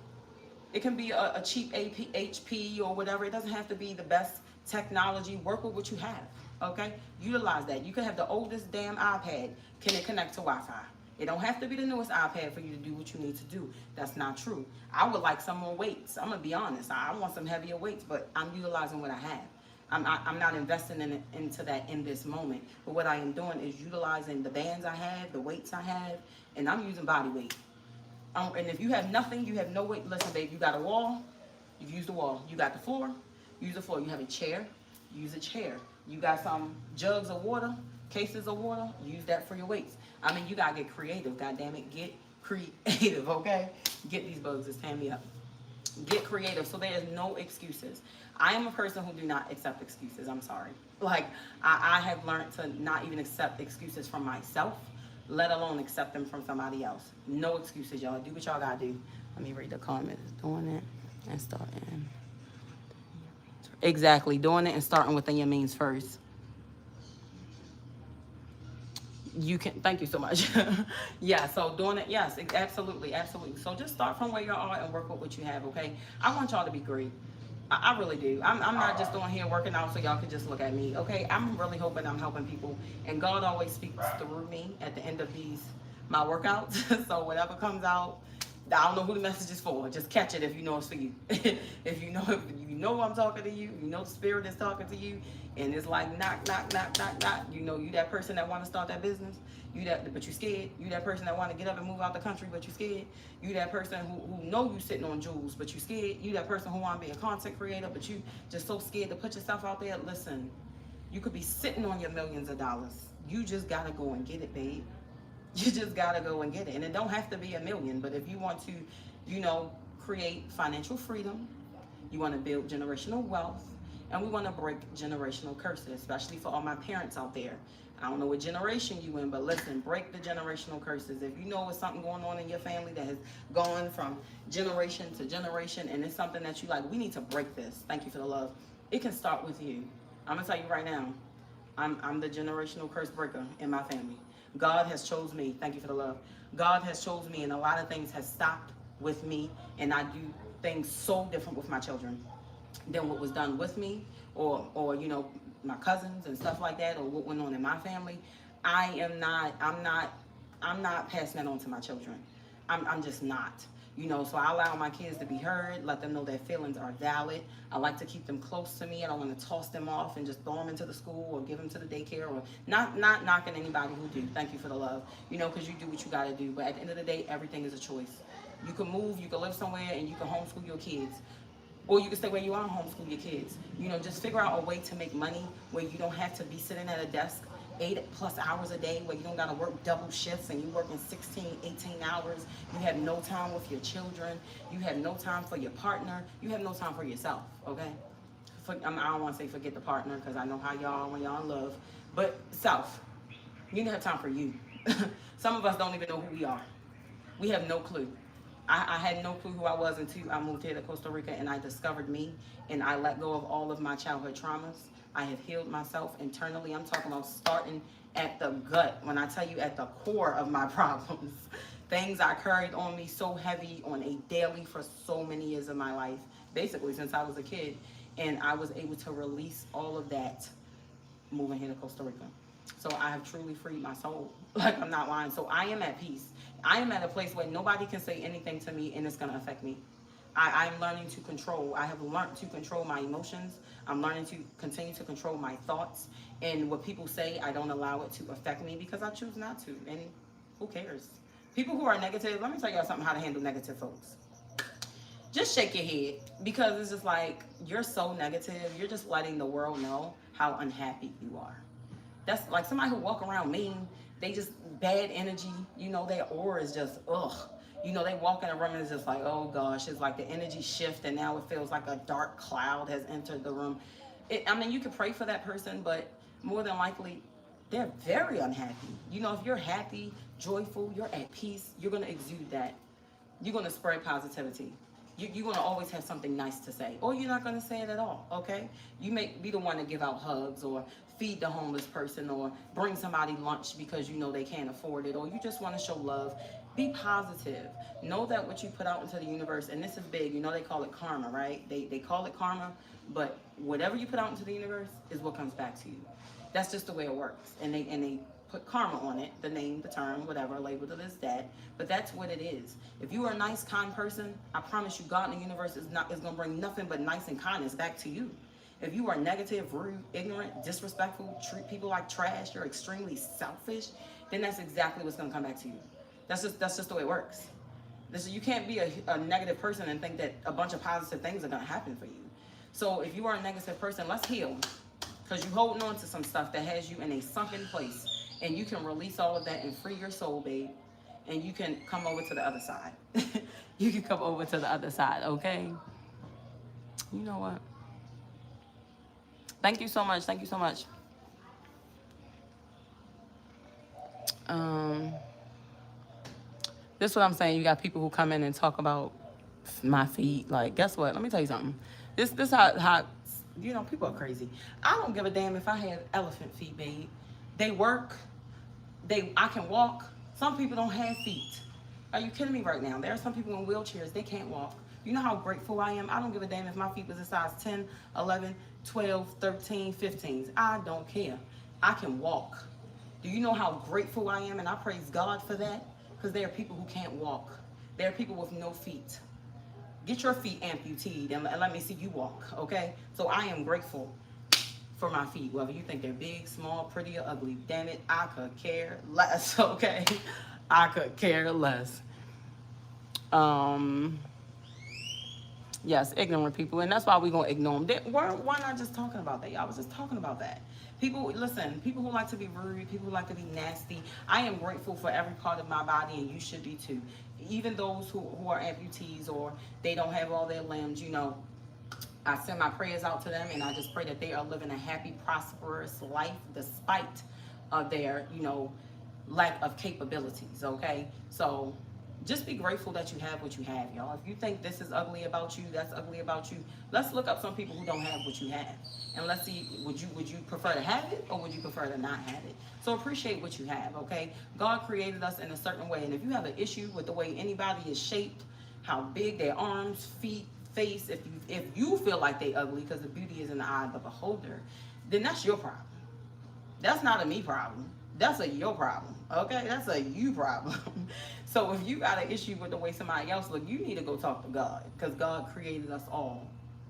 It can be a cheap HP or whatever. It doesn't have to be the best technology. Work with what you have, okay? Utilize that. You can have the oldest damn iPad. Can it connect to Wi-Fi? It don't have to be the newest iPad for you to do what you need to do. That's not true. I would like some more weights. I'm gonna be honest. I want some heavier weights, but I'm utilizing what I have. I'm not investing into that in this moment. But what I am doing is utilizing the bands I have, the weights I have, and I'm using body weight. And if you have nothing, you have no weight. Listen, babe, you got a wall, you use the wall. You got the floor, use the floor. You have a chair, use a chair. You got some jugs of water, cases of water, use that for your weights. I mean, you gotta get creative, goddammit. Get creative, okay? Get these bugs, it's tearing me up. Get creative, so there is no excuses. I am a person who do not accept excuses, I'm sorry. Like, I have learned to not even accept excuses from myself, let alone accept them from somebody else. No excuses, y'all. Do what y'all gotta do. Let me read the comments. Doing it and starting. Exactly, doing it and starting within your means first. You can, thank you so much. Yeah, so doing it, yes, absolutely, absolutely. So just start from where you are and work with what you have, okay? I want y'all to be great. I really do. I'm not just doing here working out so y'all can just look at me, okay? I'm really hoping I'm helping people. And God always speaks through me at the end of my workouts. So whatever comes out, I don't know who the message is for. Just catch it if you know it's for you. if you know I'm talking to you, you know the spirit is talking to you, and it's like knock, knock, knock, knock, knock. You know you that person that want to start that business. But you scared. You that person that want to get up and move out the country, but you scared. You that person who know you sitting on jewels, but you scared. You that person who want to be a content creator, but you just so scared to put yourself out there. Listen, you could be sitting on your millions of dollars. You just gotta go and get it, babe. You just gotta go and get it. And it don't have to be $1 million, but if you want to, create financial freedom, you want to build generational wealth, and we want to break generational curses, especially for all my parents out there. I don't know what generation you in, but listen, break the generational curses. If you know it's something going on in your family that has gone from generation to generation, and it's something that you like, we need to break this. Thank you for the love. It can start with you. I'm gonna tell you right now, I'm the generational curse breaker in my family. God has chose me. Thank you for the love. God has chose me, and a lot of things has stopped with me, and I do things so different with my children than what was done with me, or my cousins and stuff like that, or what went on in my family. I'm not passing that on to my children. I'm just not. So I allow my kids to be heard, let them know their feelings are valid. I like to keep them close to me. I don't want to toss them off and just throw them into the school or give them to the daycare, or not knocking anybody who do. Thank you for the love, because you do what you got to do. But at the end of the day, everything is a choice. You can move, you can live somewhere, and you can homeschool your kids. Or you can stay where you are and homeschool your kids. Just figure out a way to make money where you don't have to be sitting at a desk 8+ hours a day, where you don't gotta work double shifts and you working 16, 18 hours. You have no time with your children. You have no time for your partner. You have no time for yourself, okay? I don't wanna say forget the partner, because I know how y'all are when y'all in love. But self, you don't have time for you. Some of us don't even know who we are. We have no clue. I had no clue who I was until I moved here to Costa Rica, and I discovered me, and I let go of all of my childhood traumas. I have healed myself internally. I'm talking about starting at the gut. When I tell you at the core of my problems, things I carried on me so heavy on a daily for so many years of my life, basically since I was a kid, and I was able to release all of that moving here to Costa Rica. So I have truly freed my soul. Like, I'm not lying. So I am at peace. I am at a place where nobody can say anything to me and it's going to affect me. I'm learning to control. I have learned to control my emotions. I'm learning to continue to control my thoughts. And what people say, I don't allow it to affect me, because I choose not to. And who cares? People who are negative, let me tell y'all something how to handle negative folks. Just shake your head, because it's just like, you're so negative. You're just letting the world know how unhappy you are. That's like somebody who walk around mean. They just bad energy. Their aura is just, ugh. They walk in a room and it's just like, oh gosh, it's like the energy shift, and now it feels like a dark cloud has entered the room. You can pray for that person, but more than likely, they're very unhappy. You know, if you're happy, joyful, you're at peace, you're going to exude that. You're going to spread positivity. You're going to always have something nice to say, or you're not going to say it at all, okay? You may be the one to give out hugs or feed the homeless person or bring somebody lunch because you know they can't afford it, or you just want to show love. Be positive. Know that what you put out into the universe, and this is big, you know they call it karma, right? They call it karma, but whatever you put out into the universe is what comes back to you. That's just the way it works. And they put karma on it, the name, the term, whatever, labeled it as that. But that's what it is. If you are a nice, kind person, I promise you, God in the universe is going to bring nothing but nice and kindness back to you. If you are negative, rude, ignorant, disrespectful, treat people like trash, you're extremely selfish, then that's exactly what's going to come back to you. That's just the way it works. You can't be a negative person and think that a bunch of positive things are going to happen for you. So if you are a negative person, let's heal. Because you're holding on to some stuff that has you in a sunken place. And you can release all of that and free your soul, babe. And you can come over to the other side. You can come over to the other side, okay? You know what? Thank you so much. Thank you so much. This is what I'm saying. You got people who come in and talk about my feet. Like, guess what? Let me tell you something. This how you know, people are crazy. I don't give a damn if I have elephant feet, babe. They work. I can walk. Some people don't have feet. Are you kidding me right now? There are some people in wheelchairs. They can't walk. You know how grateful I am? I don't give a damn if my feet was a size 10, 11, 12, 13, 15. I don't care. I can walk. Do you know how grateful I am? And I praise God for that. Because there are people who can't walk. There are people with no feet. Get your feet amputated and let me see you walk, okay? So I am grateful for my feet, whether you think they're big, small, pretty, or ugly. Damn it, I could care less, okay? I could care less. Yes, ignorant people, and that's why we're going to ignore them. Why not just talking about that? I was just talking about that. People, listen, people who like to be rude, people who like to be nasty, I am grateful for every part of my body, and you should be too. Even those who are amputees or they don't have all their limbs, you know, I send my prayers out to them, and I just pray that they are living a happy, prosperous life despite of their, you know, lack of capabilities, okay? So just be grateful that you have what you have, y'all. If you think this is ugly about you, that's ugly about you, let's look up some people who don't have what you have. And let's see, would you prefer to have it or would you prefer to not have it? So appreciate what you have, okay? God created us in a certain way. And if you have an issue with the way anybody is shaped, how big their arms, feet, face, if you feel like they ugly because the beauty is in the eye of the beholder, then that's your problem. That's not a me problem. That's a your problem, okay? That's a you problem. So if you got an issue with the way somebody else look, you need to go talk to God, because God created us all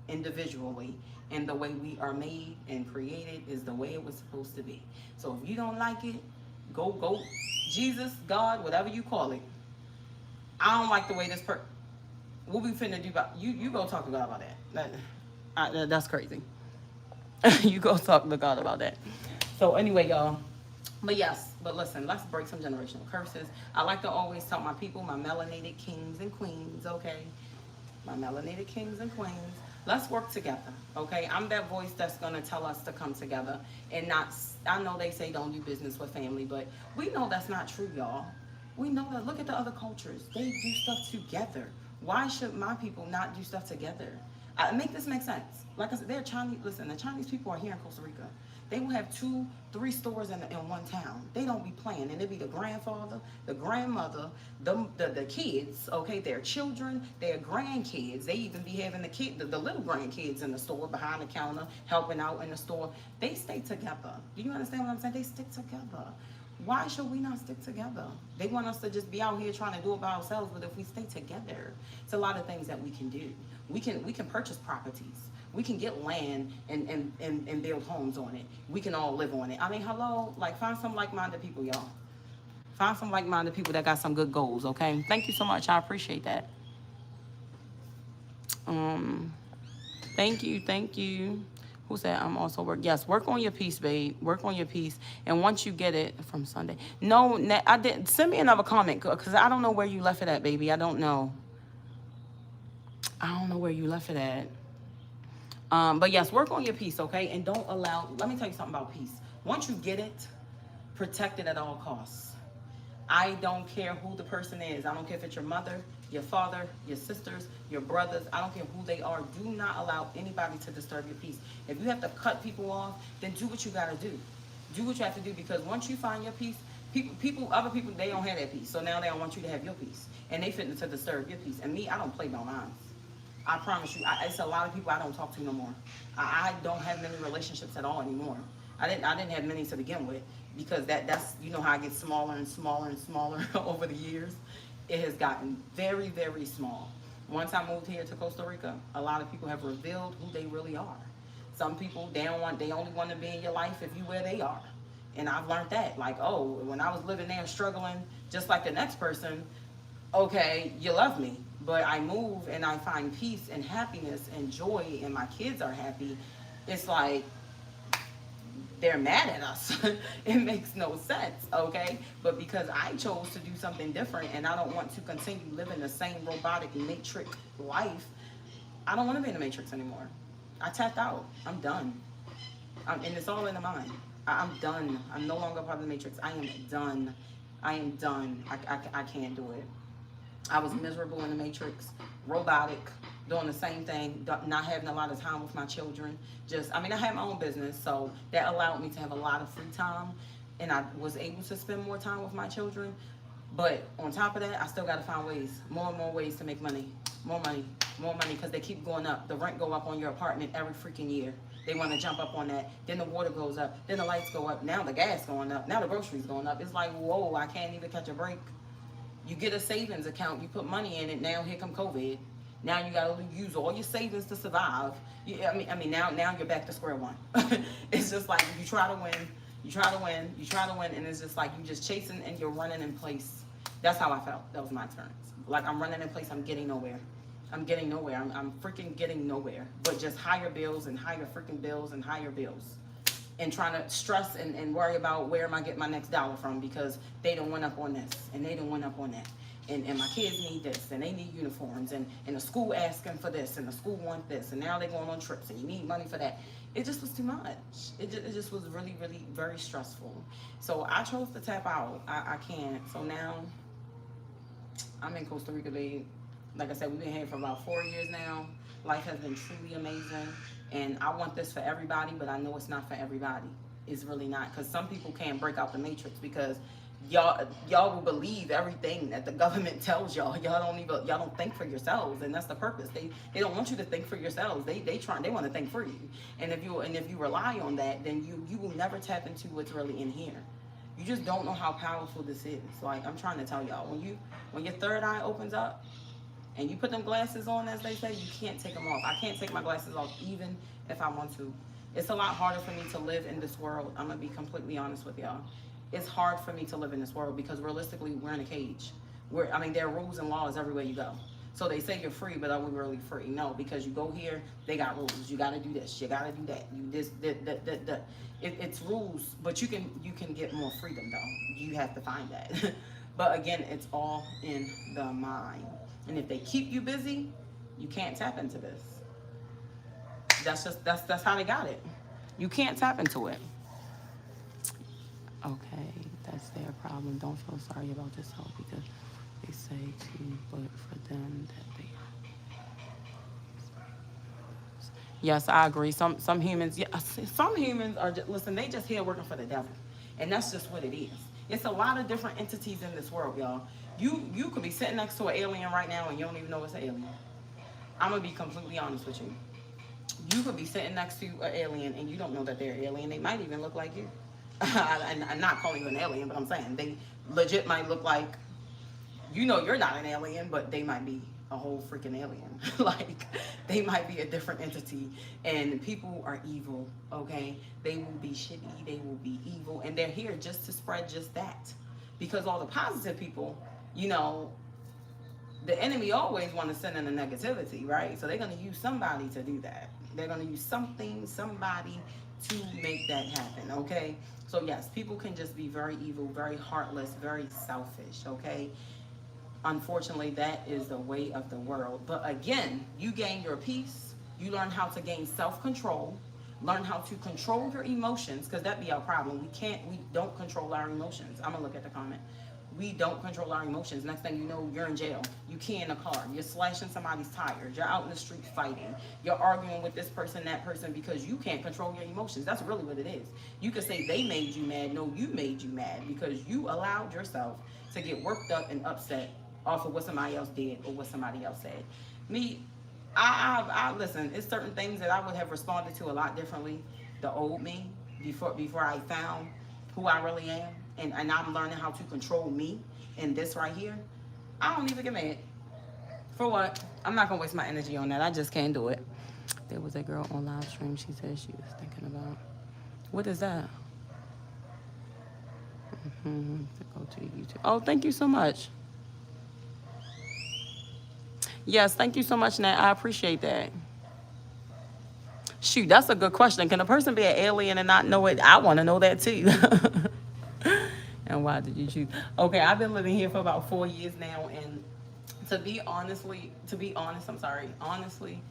individually, and the way we are made and created is the way it was supposed to be. So if you don't like it, go Jesus, God, whatever you call it. I don't like the way this what we finna do about you go talk to God about that. That's crazy. You go talk to God about that. So anyway, y'all. But listen, let's break some generational curses. I like to always tell my people, my melanated kings and queens, okay? My melanated kings and queens, let's work together, okay? I'm that voice that's gonna tell us to come together and not, I know they say don't do business with family, but we know that's not true, y'all. We know that. Look at the other cultures. They do stuff together. Why should my people not do stuff together? Make this make sense. Like I said, they're Chinese. Listen, the Chinese people are here in Costa Rica. They will have 2, 3 stores in one town. They don't be playing. And it be the grandfather, the grandmother, the kids, okay, their children, their grandkids. They even be having the little grandkids in the store behind the counter, helping out in the store. They stay together. Do you understand what I'm saying? They stick together. Why should we not stick together? They want us to just be out here trying to do it by ourselves, but if we stay together, it's a lot of things that we can do. We can purchase properties. We can get land and build homes on it. We can all live on it. I mean, hello, like find some like-minded people, y'all. Find some like-minded people that got some good goals, okay? Thank you so much. I appreciate that. Thank you. Who said I'm also work? Yes, work on your piece, babe. Work on your piece. And once you get it from Sunday. No, I didn't. Send me another comment because I don't know where you left it at, baby. I don't know where you left it at. But yes, work on your piece, okay? And don't allow, let me tell you something about peace. Once you get it, protect it at all costs. I don't care who the person is. I don't care if it's your mother, your father, your sisters, your brothers. I don't care who they are. Do not allow anybody to disturb your peace. If you have to cut people off, then do what you gotta do. Do what you have to do, because once you find your peace, other people, they don't have that peace. So now they don't want you to have your peace, and they fit to disturb your peace. And me, I don't play no lines. I promise you, it's a lot of people I don't talk to no more. I don't have many relationships at all anymore. I didn't have many to begin with, because that's you know how I get smaller and smaller and smaller over the years. It has gotten very, very small. Once I moved here to Costa Rica, a lot of people have revealed who they really are. Some people, they only want to be in your life if you where they are. And I've learned that. Like, oh, when I was living there struggling, just like the next person, okay, you love me. But I move and I find peace and happiness and joy, and my kids are happy. It's like, they're mad at us. It makes no sense, okay? But because I chose to do something different, and I don't want to continue living the same robotic matrix life, I don't want to be in the matrix anymore. I tapped out. I'm done. And it's all in the mind. I'm done. I'm no longer part of the matrix. I am done. I am done. I can't do it. I was miserable in the matrix, robotic, doing the same thing, not having a lot of time with my children. I had my own business, so that allowed me to have a lot of free time, and I was able to spend more time with my children. But on top of that, I still got to find ways, more and more ways to make money, more money, because they keep going up. The rent go up on your apartment every freaking year. They want to jump up on that. Then the water goes up. Then the lights go up. Now the gas going up. Now the groceries going up. It's like, whoa, I can't even catch a break. You get a savings account. You put money in it. Now here come COVID. Now you got to use all your savings to survive. Now you're back to square one. It's just like you try to win, and it's just like you just chasing and you're running in place. That's how I felt. That was my experience. Like I'm running in place. I'm getting nowhere. I'm freaking getting nowhere. But just higher bills and higher freaking bills and higher bills. And trying to stress and worry about where am I getting my next dollar from, because they don't went up on this and they don't went up on that. And my kids need this, and they need uniforms, and the school asking for this, and the school want this, and now they're going on trips, and you need money for that. It just was too much. It just was really, really very stressful. So I chose to tap out. I can't. So now I'm in Costa Rica, babe. Like I said, we've been here for about 4 years now. Life has been truly amazing, and I want this for everybody, but I know it's not for everybody. It's really not, because some people can't break out the matrix, because y'all will believe everything that the government tells y'all. Y'all don't think for yourselves, and that's the purpose. They don't want you to think for yourselves. They want to think for you. And if you rely on that, then you will never tap into what's really in here. You just don't know how powerful this is. Like I'm trying to tell y'all, when your third eye opens up and you put them glasses on, as they say, you can't take them off. I can't take my glasses off even if I want to. It's a lot harder for me to live in this world. I'm gonna be completely honest with y'all. It's hard for me to live in this world, because realistically, we're in a cage. There are rules and laws everywhere you go. So they say you're free, but are we really free? No, because you go here, they got rules. You got to do this. You got to do that. It's rules, but you can get more freedom though. You have to find that. But again, it's all in the mind. And if they keep you busy, you can't tap into this. That's how they got it. You can't tap into it. Okay, that's their problem. Don't feel sorry about yourself, because they say to, but for them that they. Yes, I agree. Some humans, some humans are just, listen, they just here working for the devil, and that's just what it is. It's a lot of different entities in this world, y'all. You could be sitting next to an alien right now and you don't even know it's an alien. I'm gonna be completely honest with you. You could be sitting next to an alien and you don't know that they're an alien. They might even look like you. I'm not calling you an alien, but I'm saying they legit might look like, you're not an alien, but they might be a whole freaking alien. Like, they might be a different entity, and people are evil, okay? They will be shitty, they will be evil, and they're here just to spread just that. Because all the positive people, the enemy always want to send in the negativity, right? So they're going to use somebody to do that. They're going to use somebody to make that happen, okay? So yes, people can just be very evil, very heartless, very selfish, okay? Unfortunately, that is the way of the world. But again, you gain your peace. You learn how to gain self-control. Learn how to control your emotions, because that be our problem. We don't control our emotions. I'm gonna look at the comment. We don't control our emotions. Next thing you know, you're in jail. You key in a car. You're slashing somebody's tires. You're out in the street fighting. You're arguing with this person, that person, because you can't control your emotions. That's really what it is. You could say they made you mad. No, you made you mad because you allowed yourself to get worked up and upset off of what somebody else did or what somebody else said. Me, I listen, it's certain things that I would have responded to a lot differently, the old me, before I found who I really am. And I'm learning how to control me in this right here. I don't even get mad. For what? I'm not gonna waste my energy on that. I just can't do it. There was a girl on live stream. She said she was thinking about, what is that? To go to YouTube. Oh, thank you so much. Yes, thank you so much, Nat. I appreciate that. Shoot, that's a good question. Can a person be an alien and not know it? I want to know that too. And why did you choose? Okay, I've been living here for about 4 years now, and to be honest, honestly,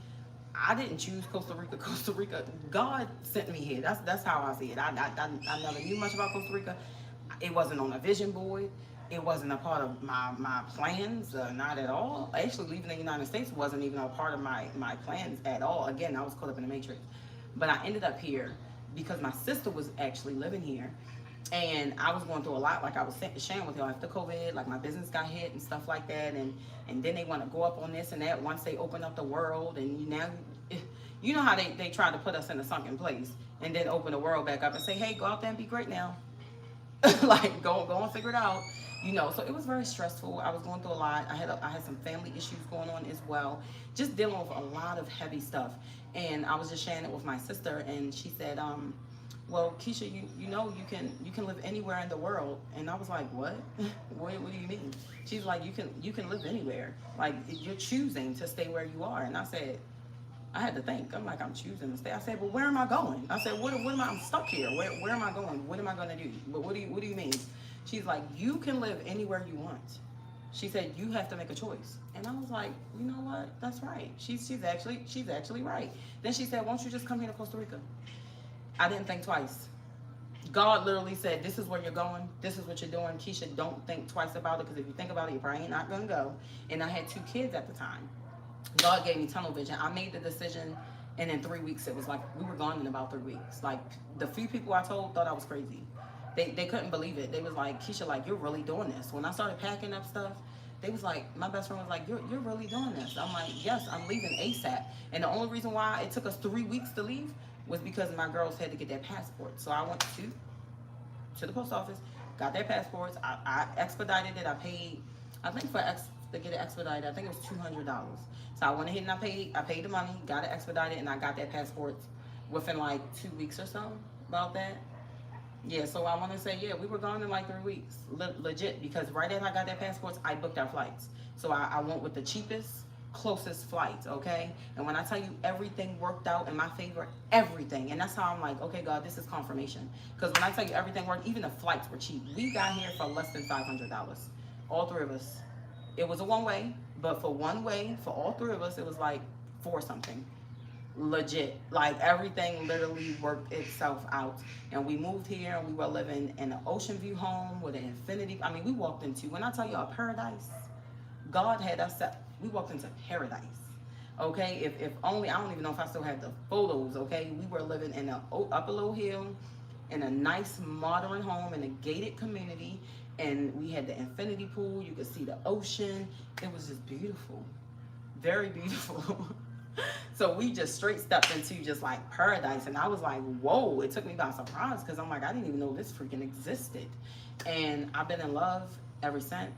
I didn't choose Costa Rica. Costa Rica, God sent me here. That's how I see it. I never knew much about Costa Rica. It wasn't on a vision board. It wasn't a part of my plans, not at all. Actually, leaving the United States wasn't even a part of my plans at all. Again, I was caught up in the matrix. But I ended up here because my sister was actually living here. And I was going through a lot, like I was sharing with y'all after COVID, like my business got hit and stuff like that. And then they want to go up on this and that once they open up the world. And now, you know how they try to put us in a sunken place and then open the world back up and say, hey, go out there and be great now. Like, go and figure it out. You know, so it was very stressful. I was going through a lot. I had some family issues going on as well. Just dealing with a lot of heavy stuff. And I was just sharing it with my sister, and she said, well, Keisha, you know you can live anywhere in the world. And I was like, what? What do you mean? She's like, you can live anywhere. Like, you're choosing to stay where you are. And I said, I had to think. I'm like, I'm choosing to stay. I said, well, where am I going? I said, what am I? I'm stuck here. Where am I going? What am I going to do? But what do you mean? She's like, you can live anywhere you want. She said, you have to make a choice. And I was like, you know what? That's right. She's actually right. Then she said, won't you just come here to Costa Rica? I didn't think twice. God literally said, this is where you're going. This is what you're doing. Keisha, don't think twice about it, because if you think about it, you're probably not going to go. And I had 2 kids at the time. God gave me tunnel vision. I made the decision, and in 3 weeks, it was like, we were gone in about 3 weeks. Like, the few people I told thought I was crazy. They couldn't believe it. They was like, Keisha, like, you're really doing this. When I started packing up stuff, they was like, my best friend was like, you're really doing this. I'm like, yes, I'm leaving ASAP. And the only reason why it took us 3 weeks to leave was because my girls had to get their passports. So I went to the post office, got their passports. I expedited it. I paid, I think to get it expedited, I think it was $200. So I went ahead and I paid the money, got it expedited, and I got their passports within like 2 weeks or so, about that. Yeah, so I want to say, yeah, we were gone in like 3 weeks, legit, because right after I got their passports, I booked our flights. So I went with the cheapest, closest flights, okay? And when I tell you everything worked out in my favor, everything, and that's how I'm like, okay, God, this is confirmation. Because when I tell you everything worked, even the flights were cheap. We got here for less than $500, all 3 of us. It was a one-way, but for one way, for all 3 of us, it was like 4 something. Legit, like everything literally worked itself out. And we moved here, and we were living in an ocean view home with an infinity. I mean, we walked into, when I tell you a paradise, God had us set, we walked into paradise. Okay, if only, I don't even know if I still have the photos. Okay, we were living in an upper low hill in a nice modern home in a gated community, and we had the infinity pool. You could see the ocean. It was just beautiful, very beautiful. So we just straight stepped into just like paradise, and I was like, whoa, it took me by surprise, because I'm like, I didn't even know this freaking existed. And I've been in love ever since.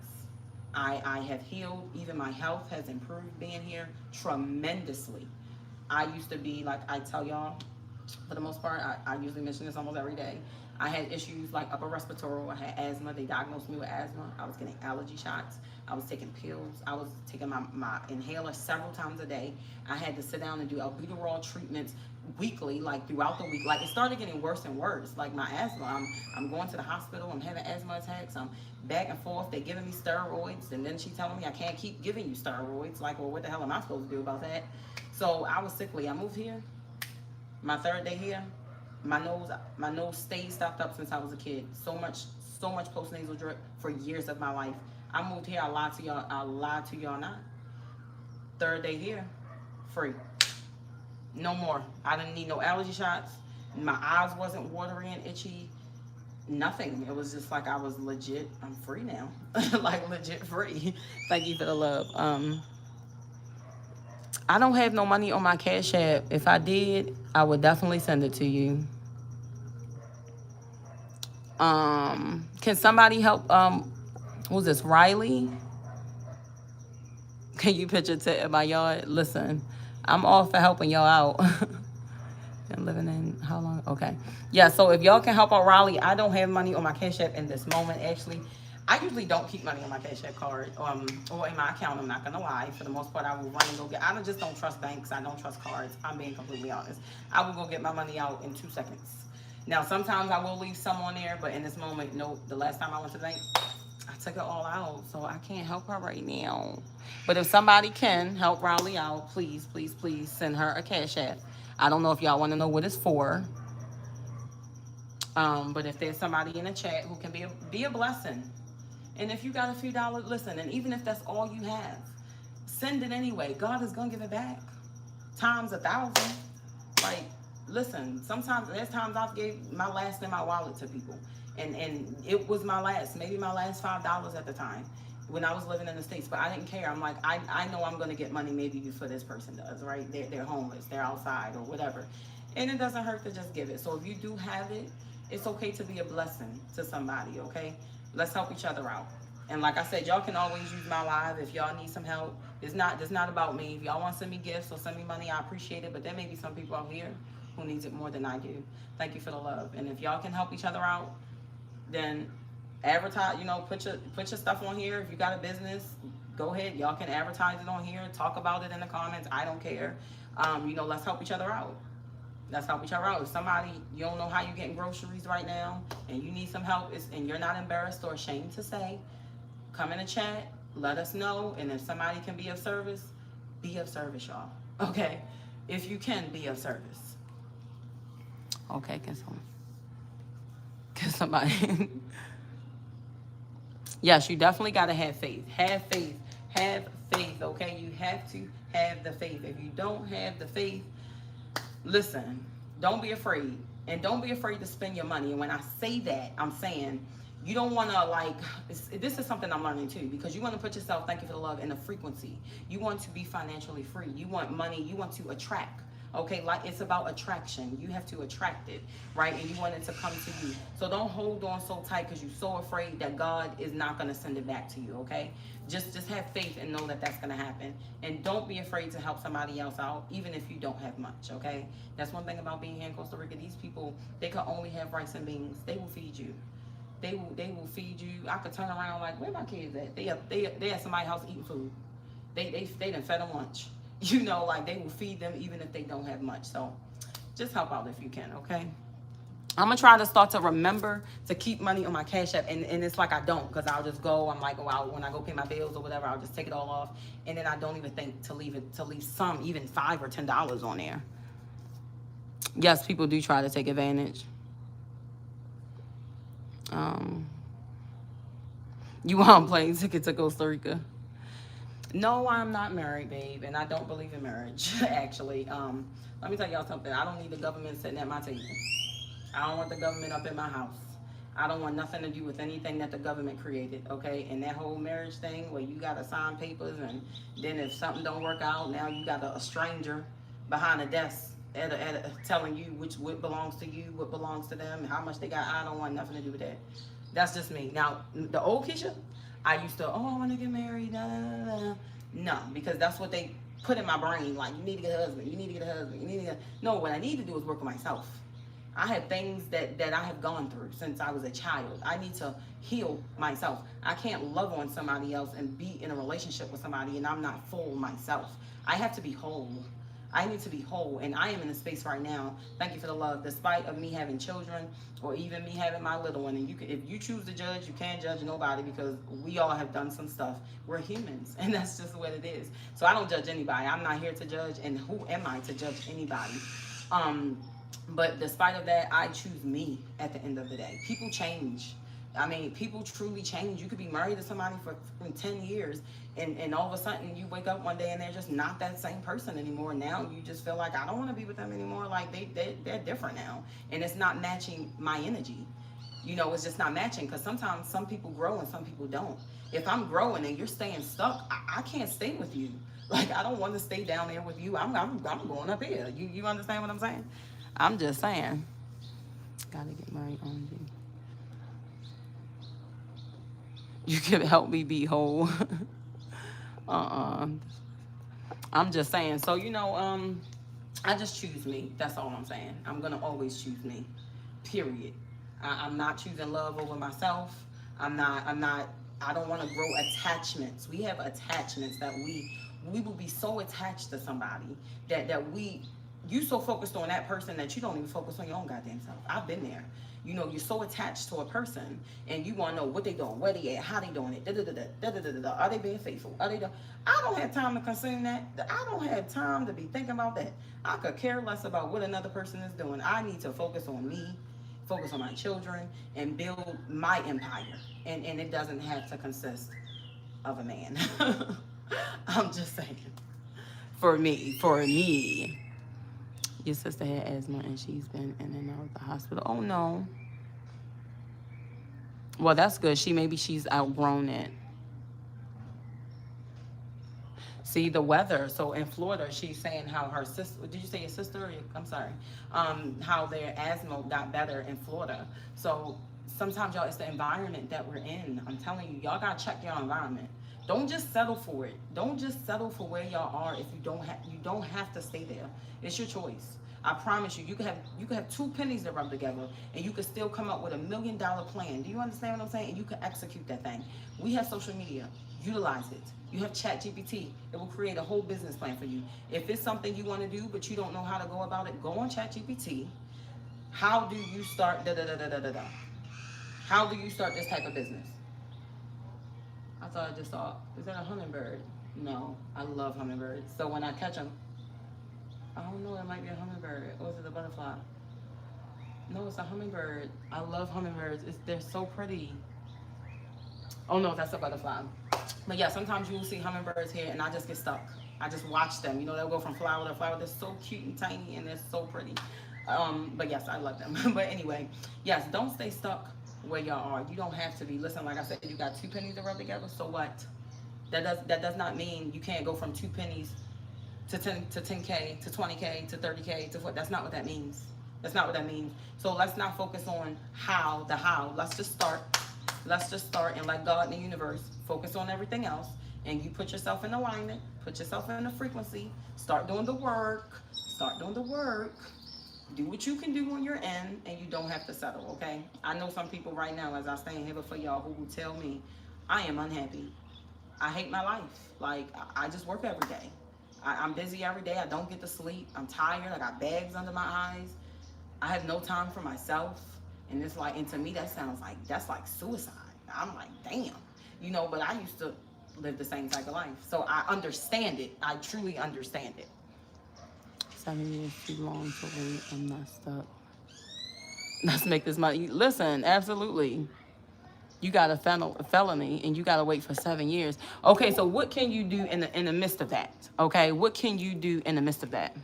I have healed. Even my health has improved being here tremendously. I used to be, like I tell y'all, for the most part, I usually mention this almost every day. I had issues like upper respiratory. I had asthma. They diagnosed me with asthma. I was getting allergy shots. I was taking pills. I was taking my inhaler several times a day. I had to sit down and do albuterol treatments weekly, like throughout the week. Like, it started getting worse and worse. Like my asthma, I'm going to the hospital. I'm having asthma attacks. I'm back and forth. They're giving me steroids, and then she telling me I can't keep giving you steroids. Like, well, what the hell am I supposed to do about that? So I was sickly. I moved here. My third day here, my nose stayed stopped up since I was a kid. So much postnasal drip for years of my life. I moved here. I lied to y'all. I lied to y'all not. Third day here, free. No more. I didn't need no allergy shots. My eyes wasn't watery and itchy. Nothing. It was just like I was legit. I'm free now. Like legit free. Thank you for the love. I don't have no money on my Cash App. If I did, I would definitely send it to you. Can somebody help? Who's this? Riley? Can you picture in my yard? Listen, I'm all for helping y'all out. Been living in how long? Okay. Yeah, so if y'all can help out Riley, I don't have money on my Cash App in this moment. Actually, I usually don't keep money on my Cash App card or in my account. I'm not gonna lie. For the most part, I will run and go get. Just don't trust banks. I don't trust cards. I'm being completely honest. I will go get my money out in 2 seconds. Now, sometimes I will leave some on there, but in this moment, no. The last time I went to the bank, I took it all out, so I can't help her right now. But if somebody can help Riley out, please, please, please send her a Cash App. I don't know if y'all want to know what it's for. But if there's somebody in the chat who can be a blessing. And if you got a few dollars, listen, and even if that's all you have, send it anyway. God is going to give it back. Times 1,000. Like, listen, sometimes, there's times I've gave my last in my wallet to people. And it was my last, maybe my last $5 at the time when I was living in the States. But I didn't care. I'm like, I know I'm going to get money maybe before this person does, right? They're homeless. They're outside or whatever. And it doesn't hurt to just give it. So if you do have it, it's okay to be a blessing to somebody, okay? Let's help each other out. And like I said, y'all can always use my live if y'all need some help. It's not about me. If y'all want to send me gifts or send me money, I appreciate it. But there may be some people out here who needs it more than I do. Thank you for the love. And if y'all can help each other out, then advertise, put your stuff on here. If you got a business, go ahead. Y'all can advertise it on here. Talk about it in the comments. I don't care. Let's help each other out. Let's help each other out. If somebody, you don't know how you're getting groceries right now and you need some help and you're not embarrassed or ashamed to say, come in the chat, let us know. And if somebody can be of service, y'all. Okay? If you can be of service. Okay, can somebody. Yes, you definitely got to have faith. Have faith. Have faith, okay? You have to have the faith. If you don't have the faith, listen, don't be afraid. And don't be afraid to spend your money. And when I say that, I'm saying you don't want to this is something I'm learning too, because you want to put yourself, thank you for the love, in a frequency. You want to be financially free. You want money. You want to attract. Okay, like it's about attraction. You have to attract it, right? And you want it to come to you. So don't hold on so tight because you're so afraid that God is not going to send it back to you, okay? Just have faith and know that that's going to happen. And don't be afraid to help somebody else out, even if you don't have much, okay? That's one thing about being here in Costa Rica. These people, they can only have rice and beans. They will feed you. They will feed you. I could turn around like, where my kids at? They at somebody's house eating food. They done fed them lunch. They will feed them even if they don't have much. So just help out if you can, okay? I'm going to try to start to remember to keep money on my Cash App. And it's like I don't, because I'll just go. I'm like, when I go pay my bills or whatever, I'll just take it all off. And then I don't even think to leave some, even $5 or $10 on there. Yes, people do try to take advantage. You want a plane ticket to Costa Rica? No, I'm not married, babe, and I don't believe in marriage, actually. Let me tell y'all something. I don't need the government sitting at my table. I don't want the government up in my house. I don't want nothing to do with anything that the government created, okay? And that whole marriage thing where you got to sign papers, and then if something don't work out, now you got a stranger behind a desk telling you what belongs to you, what belongs to them, how much they got. I don't want nothing to do with that. That's just me. Now, the old Keisha, I used to, I want to get married, da, da, da, da. No, because that's what they put in my brain. Like, you need to get a husband. You need to get a husband. You need to get... No, what I need to do is work on myself. I have things that I have gone through since I was a child. I need to heal myself. I can't love on somebody else and be in a relationship with somebody and I'm not full myself. I have to be whole. I need to be whole, and I am in a space right now. Thank you for the love. Despite of me having children, or even me having my little one, and if you choose to judge, you can't judge nobody because we all have done some stuff. We're humans, and that's just what it is. So I don't judge anybody. I'm not here to judge, and who am I to judge anybody? But despite of that, I choose me at the end of the day. People change. I mean, people truly change. You could be married to somebody for 10 years, and all of a sudden you wake up one day and they're just not that same person anymore. Now you just feel like, I don't want to be with them anymore. Like, they're different now. And it's not matching my energy. You know, it's just not matching, because sometimes some people grow and some people don't. If I'm growing and you're staying stuck, I can't stay with you. Like, I don't want to stay down there with you. I'm going up here. You understand what I'm saying? I'm just saying. Gotta get married on you. You can help me be whole. I'm just saying. So, you know, I just choose me. That's all I'm saying. I'm gonna always choose me. Period. I'm not choosing love over myself. I don't want to grow attachments. We have attachments that we will be so attached to somebody that you so focused on that person that you don't even focus on your own goddamn self. I've been there. You know, you're so attached to a person and you want to know what they doing, where they at, how they doing it, Are they being faithful? Are they doing? I don't have time to consume that. I don't have time to be thinking about that. I could care less about what another person is doing. I need to focus on me, focus on my children, and build my empire. And it doesn't have to consist of a man. I'm just saying. For me. Your sister had asthma and she's been in and out of the hospital. Oh no. Well, that's good. She's outgrown it. See the weather. So in Florida, she's saying how her sister. Did you say your sister? I'm sorry. How their asthma got better in Florida. So sometimes, y'all, it's the environment that we're in. I'm telling you, y'all gotta check your environment. Don't just settle for it. Don't just settle for where y'all are if you don't have to stay there. It's your choice. I promise you, you could have 2 pennies to rub together and you could still come up with $1 million plan. Do you understand what I'm saying? And you can execute that thing. We have social media. Utilize it. You have ChatGPT. It will create a whole business plan for you. If it's something you want to do but you don't know how to go about it, go on ChatGPT. How do you start How do you start this type of business? I thought I just saw, is that a hummingbird? No, I love hummingbirds. So when I catch them, I don't know, it might be a hummingbird. Or is it a butterfly? No, it's a hummingbird. I love hummingbirds. They're so pretty. Oh no, that's a butterfly. But yeah, sometimes you will see hummingbirds here and I just get stuck. I just watch them. You know, they'll go from flower to flower. They're so cute and tiny and they're so pretty. But yes, I love them. But anyway, yes, don't stay stuck where y'all are. You don't have to be. Listen, like I said, you got 2 pennies to rub together, so what? That does not mean you can't go from 2 pennies to 10K to 20K to 30K to what? That's not what that means. That's not what that means. So let's not focus on how. Let's just start and let God in the universe focus on everything else. And you put yourself in alignment, put yourself in a frequency, start doing the work, do what you can do on your end, and you don't have to settle, okay? I know some people right now, as I stand here before y'all, who will tell me, I am unhappy. I hate my life. Like, I just work every day. I'm busy every day. I don't get to sleep. I'm tired. I got bags under my eyes. I have no time for myself. And it's like, and to me, that's like suicide. I'm like, damn. You know, but I used to live the same type of life. So I understand it. I truly understand it. 7 years too long to wait. I'm not stuck. Let's make this money. Listen, absolutely. You got a felony and you got to wait for 7 years. Okay, so what can you do in the midst of that? Okay, what can you do in the midst of that?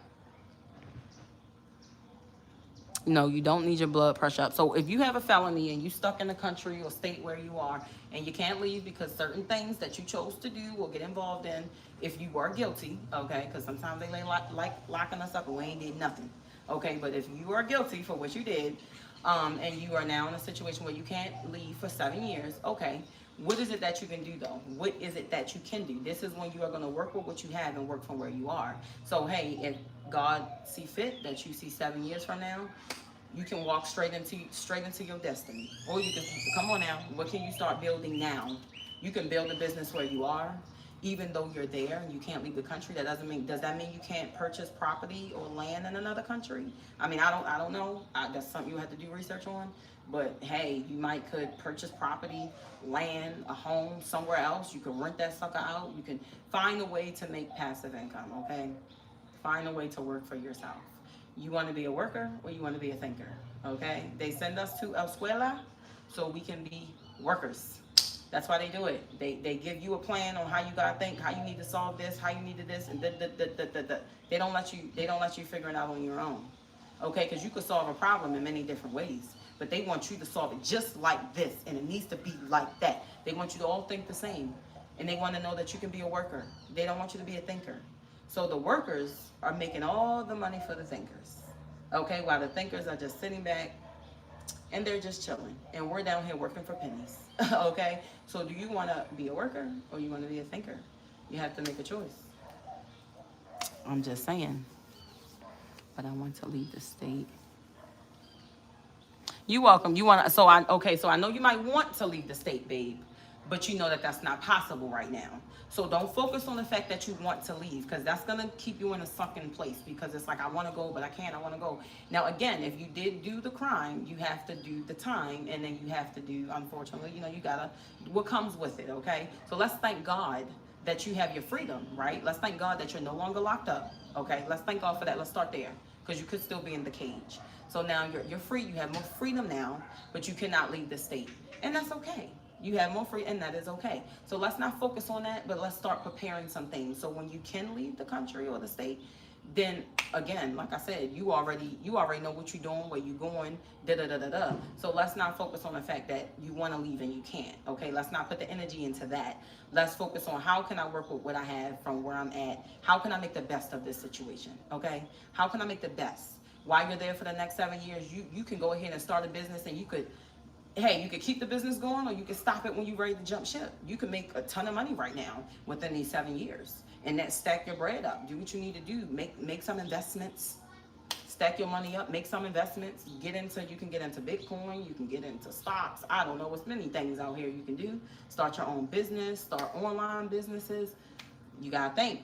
No, you don't need your blood pressure up. So if you have a felony and you stuck in the country or state where you are and you can't leave because certain things that you chose to do or get involved in, if you were guilty, okay, because sometimes they like locking us up and we ain't did nothing, okay, but if you are guilty for what you did, and you are now in a situation where you can't leave for 7 years, okay, what is it that you can do though? What is it that you can do? This is when you are going to work with what you have and work from where you are. So hey, if God see fit that you see 7 years from now, you can walk straight into your destiny. Or you can, come on now, what can you start building now? You can build a business where you are, even though you're there and you can't leave the country. Does that mean you can't purchase property or land in another country? I mean, I don't know. That's something you have to do research on. But hey, you could purchase property, land, a home somewhere else. You can rent that sucker out. You can find a way to make passive income, okay? Find a way to work for yourself. You want to be a worker or you want to be a thinker? Okay? They send us to escuela so we can be workers. That's why they do it. They give you a plan on how you gotta think, how you need to solve this, how you need to this, and They don't let you figure it out on your own. Okay? Because you could solve a problem in many different ways. But they want you to solve it just like this, and it needs to be like that. They want you to all think the same. And they want to know that you can be a worker. They don't want you to be a thinker. So the workers are making all the money for the thinkers. Okay, while the thinkers are just sitting back and they're just chilling. And we're down here working for pennies. Okay, so do you want to be a worker or you want to be a thinker? You have to make a choice. I'm just saying. But I want to leave the state. You're welcome. So I know you might want to leave the state, babe, but you know that that's not possible right now. So don't focus on the fact that you want to leave, because that's going to keep you in a sunken place, because it's like, I want to go, but I can't, I want to go. Now, again, if you did do the crime, you have to do the time, and then you have to do, unfortunately, you gotta, what comes with it, okay? So let's thank God that you have your freedom, right? Let's thank God that you're no longer locked up, okay? Let's thank God for that. Let's start there, because you could still be in the cage. So now you're free, you have more freedom now, but you cannot leave the state, and that's okay. You have more free, and that is okay. So let's not focus on that, but let's start preparing some things. So when you can leave the country or the state, then again, like I said, you already know what you're doing, where you're going, So let's not focus on the fact that you want to leave and you can't. Okay, let's not put the energy into that. Let's focus on how can I work with what I have from where I'm at. How can I make the best of this situation? Okay, how can I make the best? While you're there for the next 7 years, you can go ahead and start a business, and you could keep the business going, or you can stop it when you're ready to jump ship. You can make a ton of money right now within these 7 years, and that stack your bread up. Do what you need to do. Make some investments. Stack your money up. Make some investments. You can get into Bitcoin. You can get into stocks. I don't know. There's many things out here you can do. Start your own business. Start online businesses. You gotta think.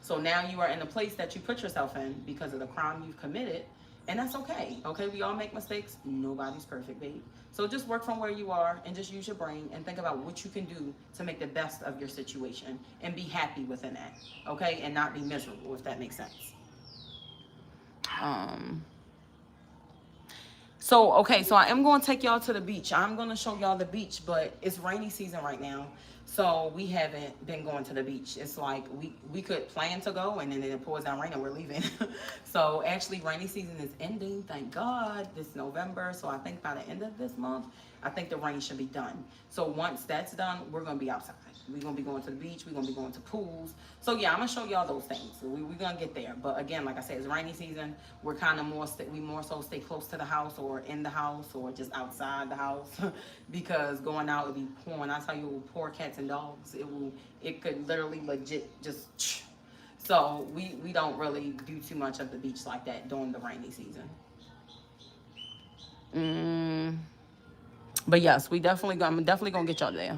So now you are in a place that you put yourself in because of the crime you've committed. And that's okay. Okay, we all make mistakes. Nobody's perfect, babe. So just work from where you are and just use your brain and think about what you can do to make the best of your situation and be happy within that. Okay, and not be miserable, if that makes sense. So I am going to take y'all to the beach. I'm going to show y'all the beach, but it's rainy season right now. So we haven't been going to the beach. It's like we could plan to go, and then it pours down rain and we're leaving. So actually rainy season is ending, thank God, this November. So I think by the end of this month, I think the rain should be done. So once that's done, we're going to be outside. We're going to be going to the beach. We're going to be going to pools. So yeah, I'm going to show y'all those things. So we're going to get there. But again, like I said, it's rainy season. We're kind of more so stay close to the house, or in the house, or just outside the house. Because going out would be pouring. I tell you, it will pour cats and dogs. It could literally legit just... So we don't really do too much of the beach like that during the rainy season. But yes, I'm definitely going to get y'all there.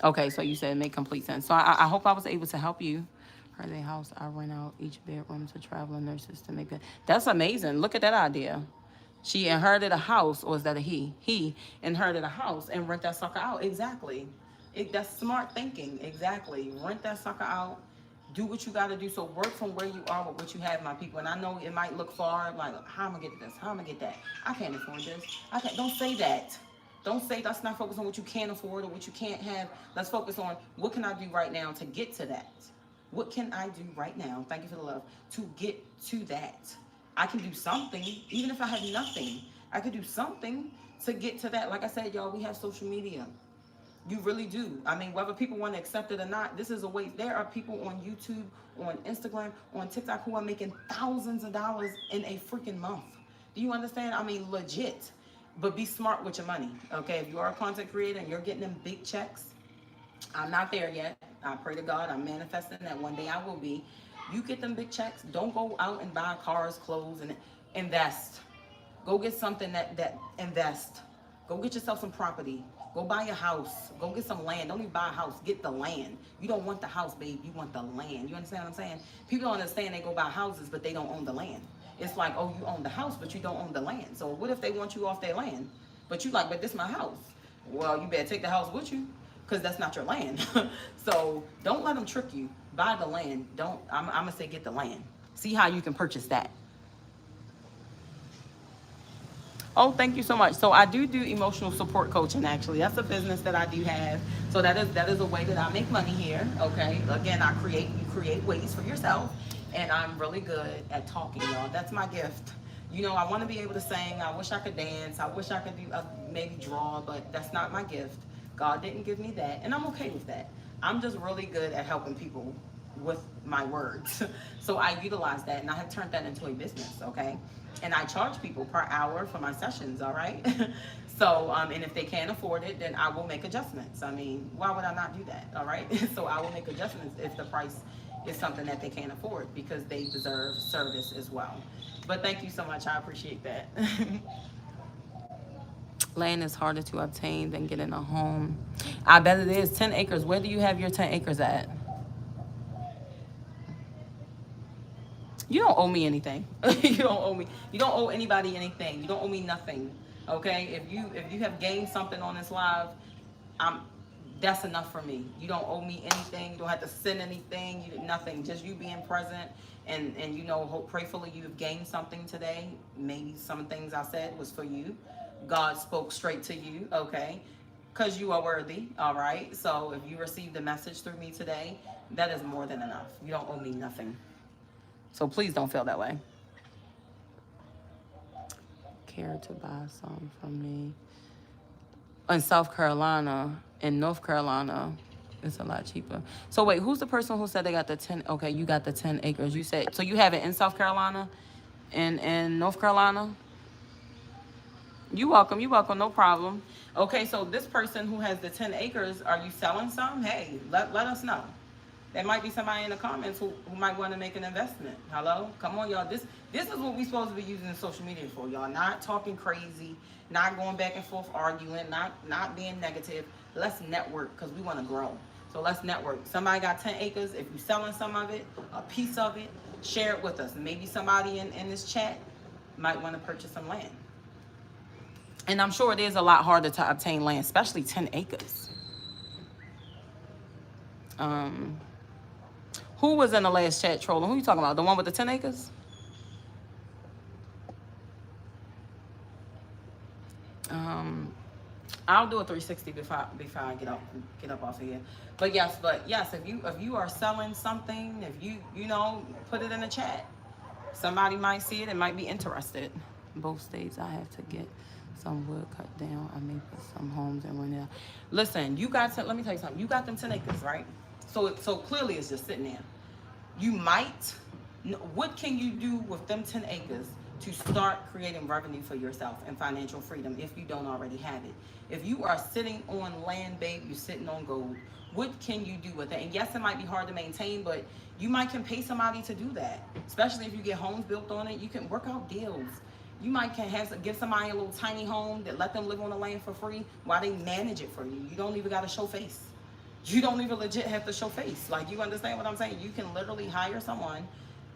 Okay, so you said it made complete sense. So I hope I was able to help you. Her house, I rent out each bedroom to traveling nurses to make it. That's amazing. Look at that idea. She inherited a house, or is that a he? He inherited a house and rent that sucker out. Exactly. That's smart thinking. Exactly. Rent that sucker out. Do what you got to do. So work from where you are with what you have, my people. And I know it might look far, like, how am I going to get this? How am I going to get that? I can't afford this. Don't say that. Don't say, let's not focus on what you can't afford or what you can't have. Let's focus on what can I do right now to get to that? What can I do right now? Thank you for the love. To get to that. I can do something, even if I have nothing. I could do something to get to that. Like I said, y'all, we have social media. You really do. I mean, whether people want to accept it or not, this is a way. There are people on YouTube, on Instagram, on TikTok who are making thousands of dollars in a freaking month. Do you understand? I mean, legit. But be smart with your money, okay? If you are a content creator and you're getting them big checks, I'm not there yet. I pray to God, I'm manifesting that one day I will be. You get them big checks. Don't go out and buy cars, clothes, and invest. Go get something that invest. Go get yourself some property. Go buy a house. Go get some land. Don't even buy a house. Get the land. You don't want the house, babe. You want the land. You understand what I'm saying? People don't understand they go buy houses, but they don't own the land. It's like, oh, you own the house, but you don't own the land. So what if they want you off their land? But you like, but this is my house. Well, you better take the house with you, because that's not your land. So don't let them trick you. Buy the land. I'm going to say get the land. See how you can purchase that. Oh, thank you so much. So I do emotional support coaching, actually. That's a business that I do have. So that is a way that I make money here, okay? Again, you create ways for yourself, and I'm really good at talking, y'all. That's my gift. You know, I want to be able to sing. I wish I could dance. I wish I could do maybe draw, but that's not my gift. God didn't give me that, and I'm okay with that. I'm just really good at helping people with my words. So I utilize that, and I have turned that into a business, okay? And I charge people per hour for my sessions, all right? So, and if they can't afford it, then I will make adjustments. I mean, why would I not do that, all right? So I will make adjustments if the price is something that they can't afford, because they deserve service as well. But thank you so much. I appreciate that. Land is harder to obtain than getting a home. I bet it is. 10 acres. Where do you have your 10 acres at? You don't owe me anything. You don't owe me. You don't owe anybody anything. You don't owe me nothing. Okay? If you have gained something on this live, that's enough for me. You don't owe me anything. You don't have to send anything. Nothing. Just you being present, and you know, prayfully you have gained something today. Maybe some things I said was for you. God spoke straight to you. Okay? Because you are worthy. All right? So if you received a message through me today, that is more than enough. You don't owe me nothing. So please don't feel that way. Care to buy some from me? In South Carolina, in North Carolina, it's a lot cheaper. So wait, who's the person who said they got the 10? Okay, you got the 10 acres. You said, so you have it in South Carolina, in North Carolina? You welcome, no problem. Okay, so this person who has the 10 acres, are you selling some? Hey, let us know. There might be somebody in the comments who might want to make an investment. Hello? Come on, y'all. This is what we're supposed to be using social media for, y'all. Not talking crazy, not going back and forth arguing, not being negative. Let's network, because we want to grow. So let's network. Somebody got 10 acres. If you're selling some of it, a piece of it, share it with us. Maybe somebody in this chat might want to purchase some land. And I'm sure it is a lot harder to obtain land, especially 10 acres. Who was in the last chat trolling? Who you talking about? The one with the 10 acres? I'll do a 360 before I get up off of here. But yes, if you are selling something, if you know, put it in the chat. Somebody might see it and might be interested. Both states, I have to get some wood cut down. I may put some homes and rent it out. Listen, let me tell you something. You got them 10 acres, right? So clearly it's just sitting there. You might, what can you do with them 10 acres to start creating revenue for yourself and financial freedom if you don't already have it? If you are sitting on land, babe, you're sitting on gold. What can you do with it? And yes, it might be hard to maintain, but you might can pay somebody to do that. Especially if you get homes built on it, you can work out deals. You might give somebody a little tiny home that let them live on the land for free while they manage it for you. You don't even got to show face. You don't even legit have to show face. Like, you understand what I'm saying? You can literally hire someone,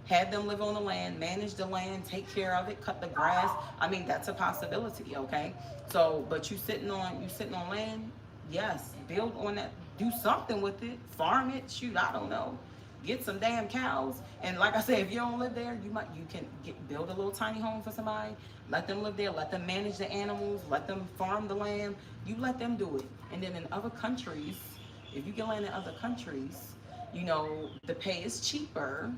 have them live on the land, manage the land, take care of it, cut the grass. I mean, that's a possibility, okay? So, but you sitting on land, yes, build on that, do something with it, farm it, shoot, I don't know. Get some damn cows. And like I said, if you don't live there, you can build a little tiny home for somebody, let them live there, let them manage the animals, let them farm the land. You let them do it. And then in other countries, if you get land in other countries, you know, the pay is cheaper.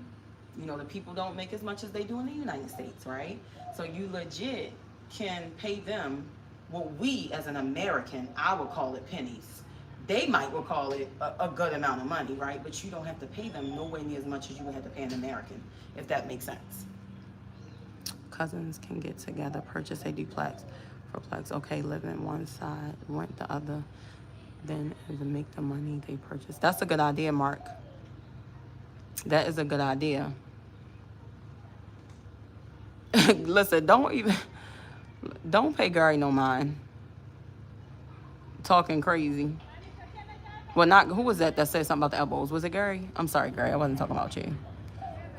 You know, the people don't make as much as they do in the United States, right? So you legit can pay them what we as an American, I would call it pennies. They might will call it a good amount of money, right? But you don't have to pay them nowhere near as much as you would have to pay an American, if that makes sense. Cousins can get together, purchase a duplex, fourplex. Okay, live in one side, rent the other. Then to make the money they purchase. That's a good idea, Mark. That is a good idea. Listen, don't pay Gary no mind. Talking crazy. Well, who was that said something about the elbows? Was it Gary? I'm sorry, Gary. I wasn't talking about you.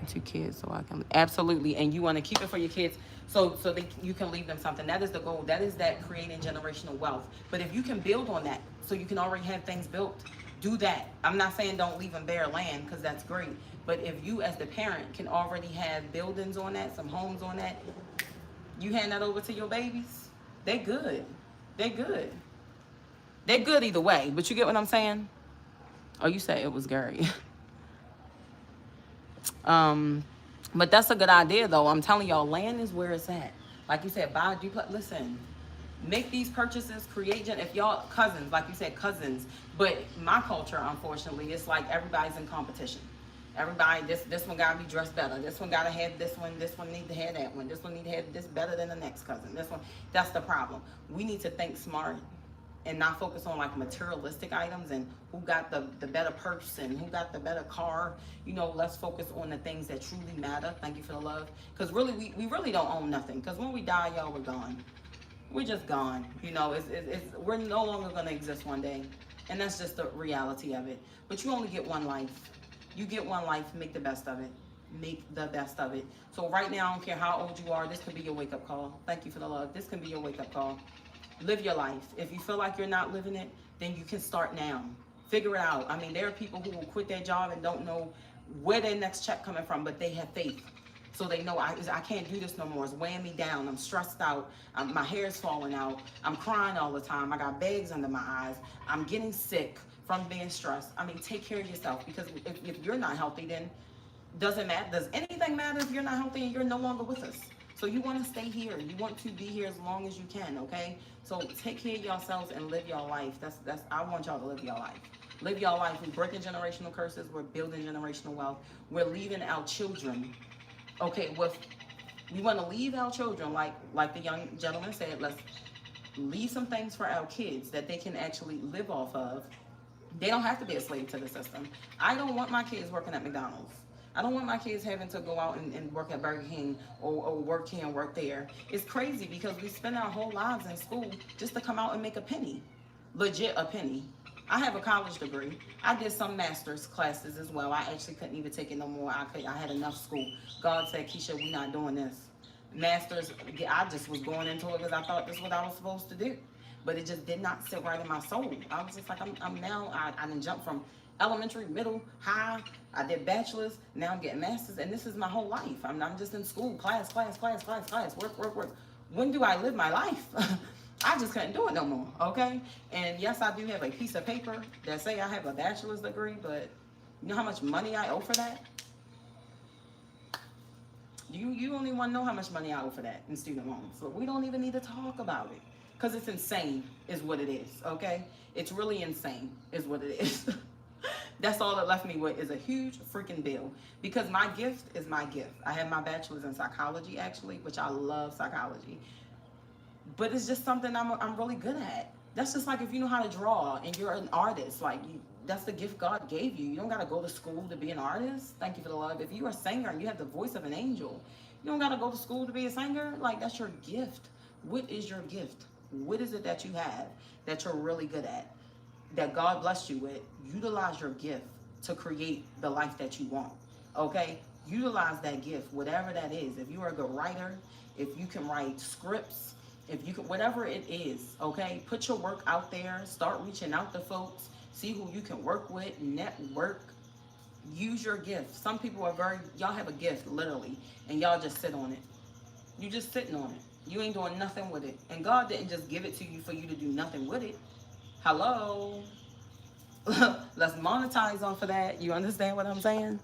2 kids, so I can absolutely, and you want to keep it for your kids, so you can leave them something. That is the goal. That is that creating generational wealth. But if you can build on that, so you can already have things built, Do that. I'm not saying don't leave them bare land, because that's great. But if you as the parent can already have buildings on that, some homes on that, you hand that over to your babies, they good. They good. They good either way. But you get what I'm saying? Oh, you say it was Gary. But that's a good idea, though. I'm telling y'all, land is where it's at. Like you said, buy a duplex. Listen, make these purchases, if y'all cousins, like you said, cousins. But my culture, unfortunately, it's like everybody's in competition. Everybody, this one gotta be dressed better. This one gotta have this one. This one need to have that one. This one need to have this better than the next cousin. This one, that's the problem. We need to think smart and not focus on like materialistic items and who got the better purse and who got the better car. You know, let's focus on the things that truly matter. Thank you for the love. Because really, we really don't own nothing. Because when we die, y'all, we're gone. We're just gone. You know, we're no longer going to exist one day. And that's just the reality of it. But you only get one life. You get one life, make the best of it. Make the best of it. So right now, I don't care how old you are, this could be your wake-up call. Thank you for the love. This can be your wake-up call. Live your life. If you feel like you're not living it, then you can start now. Figure it out. I mean, there are people who will quit their job and don't know where their next check coming from, but they have faith. So they know I can't do this no more. It's weighing me down. I'm stressed out. My hair is falling out. I'm crying all the time. I got bags under my eyes. I'm getting sick from being stressed. I mean, take care of yourself, because if you're not healthy, then doesn't matter. Does anything matter if you're not healthy and you're no longer with us? So you want to stay here. You want to be here as long as you can, okay? So take care of yourselves and live your life. That's I want y'all to live your life. Live your life. We're breaking generational curses. We're building generational wealth. We're leaving our children. Okay, we want to leave our children, like the young gentleman said, let's leave some things for our kids that they can actually live off of. They don't have to be a slave to the system. I don't want my kids working at McDonald's. I don't want my kids having to go out and work at Burger King or work here and work there. It's crazy because we spend our whole lives in school just to come out and make a penny. Legit a penny. I have a college degree. I did some master's classes as well. I actually couldn't even take it no more. I had enough school. God said, Keisha, we're not doing this. Master's, I just was going into it because I thought this is what I was supposed to do. But it just did not sit right in my soul. I was just like, I'm now, I didn't jump from elementary, middle, high. I did bachelor's. Now I'm getting master's. And this is my whole life. I'm just in school, class, work. When do I live my life? I just couldn't do it no more, okay? And yes, I do have a piece of paper that say I have a bachelor's degree, but you know how much money I owe for that? You only want to know how much money I owe for that in student loans. So we don't even need to talk about it, because it's insane is what it is, okay? It's really insane is what it is. That's all it left me with is a huge freaking bill, because my gift is my gift. I have my bachelor's in psychology, actually, which I love psychology. But it's just something I'm really good at. That's just like if you know how to draw and you're an artist, like that's the gift God gave you. You don't got to go to school to be an artist. Thank you for the love. If you're a singer and you have the voice of an angel, you don't got to go to school to be a singer. Like, that's your gift. What is your gift? What is it that you have that you're really good at, that God blessed you with? Utilize your gift to create the life that you want, okay? Utilize that gift, whatever that is. If you are a good writer, if you can write scripts, if you can, whatever it is, okay? Put your work out there. Start reaching out to folks. See who you can work with. Network. Use your gift. Some people are y'all have a gift, literally, and y'all just sit on it. You just sitting on it. You ain't doing nothing with it. And God didn't just give it to you for you to do nothing with it. Hello? Let's monetize off of that. You understand what I'm saying?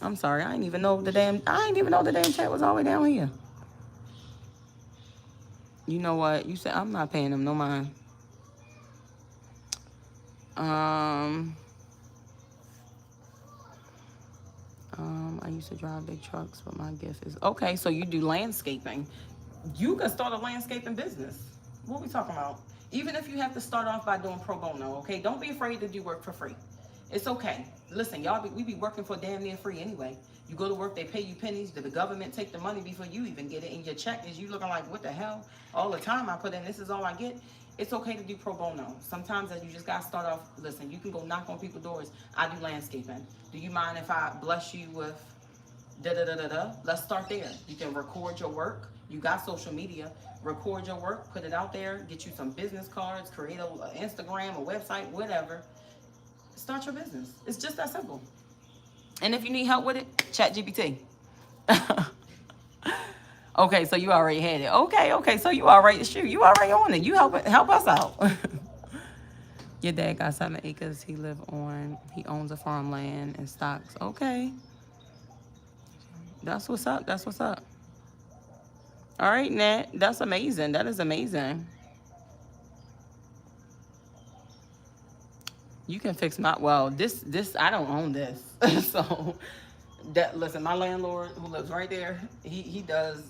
I'm sorry. I didn't even know the damn chat was all the way down here. You know what? You said I'm not paying them no mind. I used to drive big trucks, but my gift is okay. So you do landscaping. You can start a landscaping business. What are we talking about? Even if you have to start off by doing pro bono, okay? Don't be afraid to do work for free. It's okay. Listen, we be working for damn near free anyway. You go to work, they pay you pennies. Did the government take the money before you even get it? And your check is you looking like, what the hell? All the time I put in, this is all I get. It's okay to do pro bono. Sometimes you just got to start off, listen, you can go knock on people's doors. I do landscaping. Do you mind if I bless you with da-da-da-da-da? Let's start there. You can record your work. You got social media. Record your work, put it out there, get you some business cards, create an Instagram, a website, whatever. start your business. It's just that simple. And if you need help with it, chat GPT. Okay, so you already had it. Okay, so you already, shoot, you already on it. You help us out. Your dad got 7 acres he owns a farmland and stocks. Okay. That's what's up. All right, Nat. That's amazing. That is amazing. You can fix my, well, this, I don't own this. So, listen, my landlord who lives right there, he does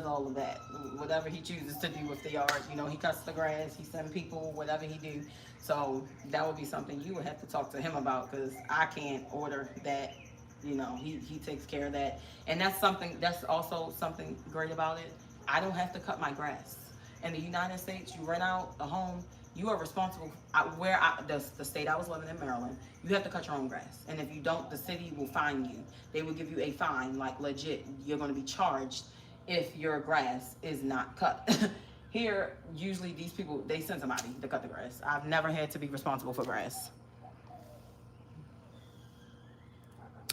all of that. Whatever he chooses to do with the yard, he cuts the grass, he sends people, whatever he do. So that would be something you would have to talk to him about, because I can't order that. He takes care of that. And that's also something great about it. I don't have to cut my grass. In the United States, you rent out a home, you are responsible. The state I was living in, Maryland, you have to cut your own grass. And if you don't, the city will fine you. They will give you a fine, like legit. You're going to be charged if your grass is not cut. Here, usually these people, they send somebody to cut the grass. I've never had to be responsible for grass.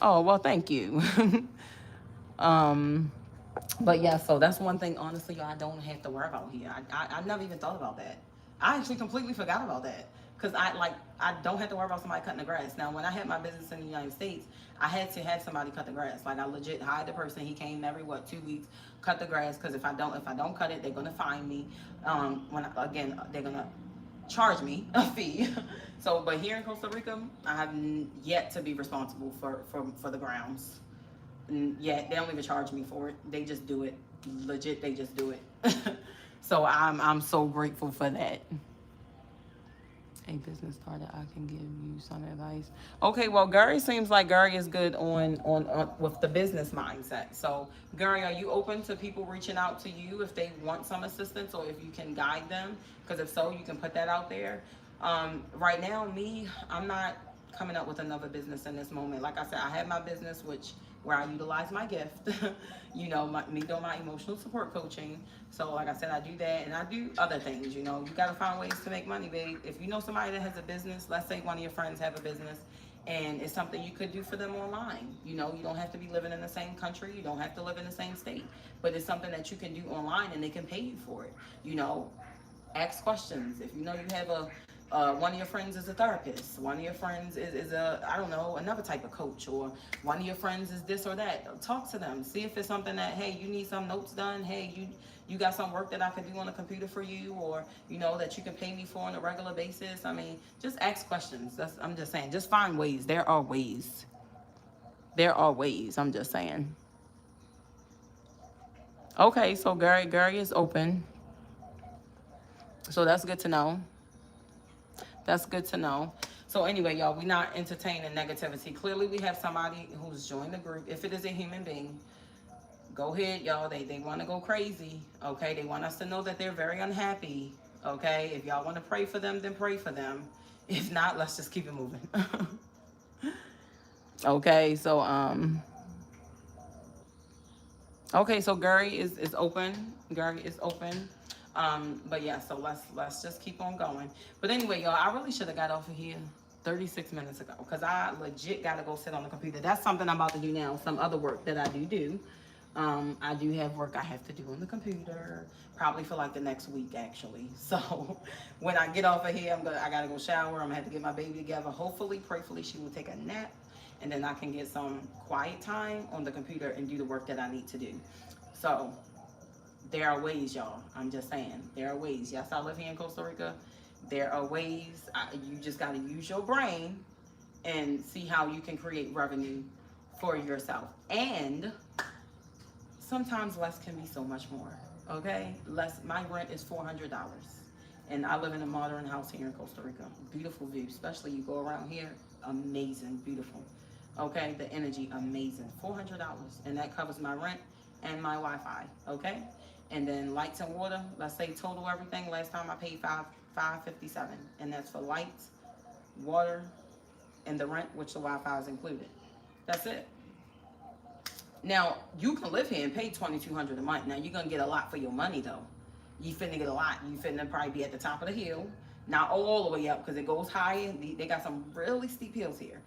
Oh, well, thank you. But yeah, so that's one thing, honestly, I don't have to worry about here. I never even thought about that. I actually completely forgot about that. Because I don't have to worry about somebody cutting the grass. Now, when I had my business in the United States, I had to have somebody cut the grass. Like, I legit hired the person. He came every 2 weeks, cut the grass. Because if I don't cut it, they're gonna fine me. They're gonna charge me a fee. So, but here in Costa Rica, I have yet to be responsible for the grounds. Yet they don't even charge me for it. They just do it. Legit, they just do it. So I'm so grateful for that. A business starter, I can give you some advice. Okay, well, Gary seems like Gary is good on with the business mindset. So, Gary, are you open to people reaching out to you if they want some assistance, or if you can guide them? Because if so, you can put that out there. Right now, I'm not coming up with another business in this moment. Like I said, I have my business, where I utilize my gift, me doing my emotional support coaching. So like I said, I do that, and I do other things. You gotta find ways to make money, babe. If you know somebody that has a business, let's say one of your friends have a business, and it's something you could do for them online. You don't have to be living in the same country. You don't have to live in the same state, but it's something that you can do online, and they can pay you for it. Ask questions. If you have one of your friends is a therapist, one of your friends is another type of coach, or one of your friends is this or that, talk to them. See if it's something that, hey, you need some notes done, hey, you got some work that I could do on the computer for you, or that you can pay me for on a regular basis. I mean, just ask questions. I'm just saying, just find ways. There are ways. I'm just saying. Okay, so Gary is open, so that's good to know. So anyway, y'all, we're not entertaining negativity. Clearly, we have somebody who's joined the group. If it is a human being, go ahead, y'all. They want to go crazy, okay? They want us to know that they're very unhappy, okay? If y'all want to pray for them, then pray for them. If not, let's just keep it moving. Okay, so Gary is open. But yeah, so let's just keep on going. But anyway, y'all, I really should have got off of here 36 minutes ago, because I legit gotta go sit on the computer. That's something I'm about to do now. Some other work that I do. I do have work I have to do on the computer, probably for like the next week, actually. So when I get off of here, I gotta go shower. I'm gonna have to get my baby together. Hopefully, prayerfully, she will take a nap, and then I can get some quiet time on the computer and do the work that I need to do. So there are ways, y'all. I'm just saying, there are ways. Yes, I live here in Costa Rica. There are ways. You just got to use your brain and see how you can create revenue for yourself. And sometimes less can be so much more, okay? My rent is $400. And I live in a modern house here in Costa Rica. Beautiful view, especially you go around here. Amazing, beautiful. Okay, the energy, amazing. $400. And that covers my rent and my Wi-Fi, okay? And then lights and water, let's say total everything. Last time I paid $557, and that's for lights, water, and the rent, which the Wi-Fi is included. That's it. Now, you can live here and pay $2,200 a month. Now, you're going to get a lot for your money, though. You finna get a lot. You finna probably be at the top of the hill. Not all the way up, because it goes higher. They got some really steep hills here.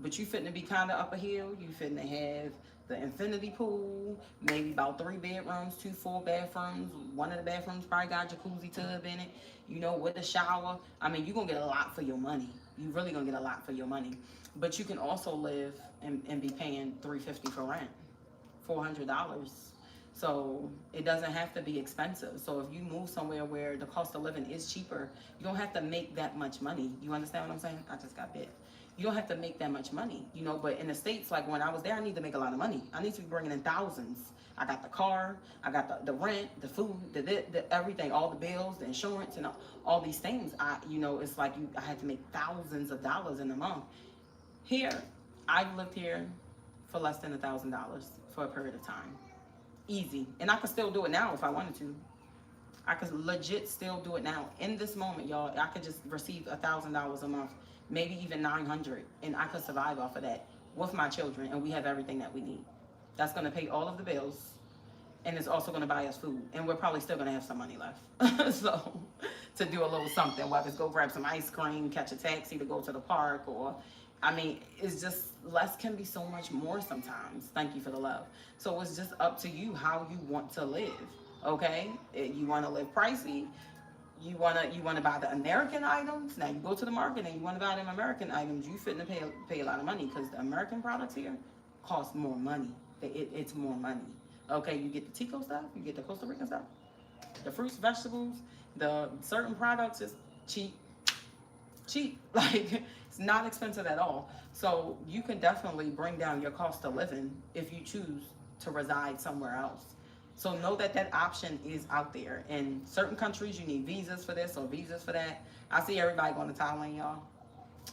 But you fitting to be kind of up a hill. You fitting to have the infinity pool, maybe about 3 bedrooms, 2 full bathrooms. One of the bathrooms probably got a jacuzzi tub in it, you know, with a shower. I mean, you're going to get a lot for your money. You really going to get a lot for your money. But you can also live and be paying $350 for rent, $400. So it doesn't have to be expensive. So if you move somewhere where the cost of living is cheaper, you don't have to make that much money. You understand what I'm saying? I just got bit. You don't have to make that much money, you know, but in the States, like when I was there, I need to make a lot of money. I need to be bringing in thousands. I got the car, I got the rent, the food, the everything, all the bills, the insurance, and all these things. You know, it's like I had to make thousands of dollars in a month. Here, I've lived here for less than $1,000 for a period of time. Easy. And I could still do it now if I wanted to. I could legit still do it now. In this moment, y'all, I could just receive $1,000 a month, maybe even 900, and I could survive off of that with my children, and we have everything that we need. That's going to pay all of the bills, and it's also going to buy us food, and we're probably still going to have some money left. So to do a little something, whether it's go grab some ice cream, catch a taxi to go to the park, or I mean, it's just less can be so much more sometimes. Thank you for the love. So it's just up to you how you want to live. Okay, you want to live pricey. You wanna buy the American items. Now you go to the market and you want to buy them American items. You fitting to pay a lot of money, because the American products here cost more money. It's more money. Okay, you get the Tico stuff, you get the Costa Rican stuff, the fruits, vegetables, the certain products is cheap. Like it's not expensive at all. So you can definitely bring down your cost of living if you choose to reside somewhere else. So know that that option is out there. In certain countries, you need visas for this or visas for that. I see everybody going to Thailand, y'all.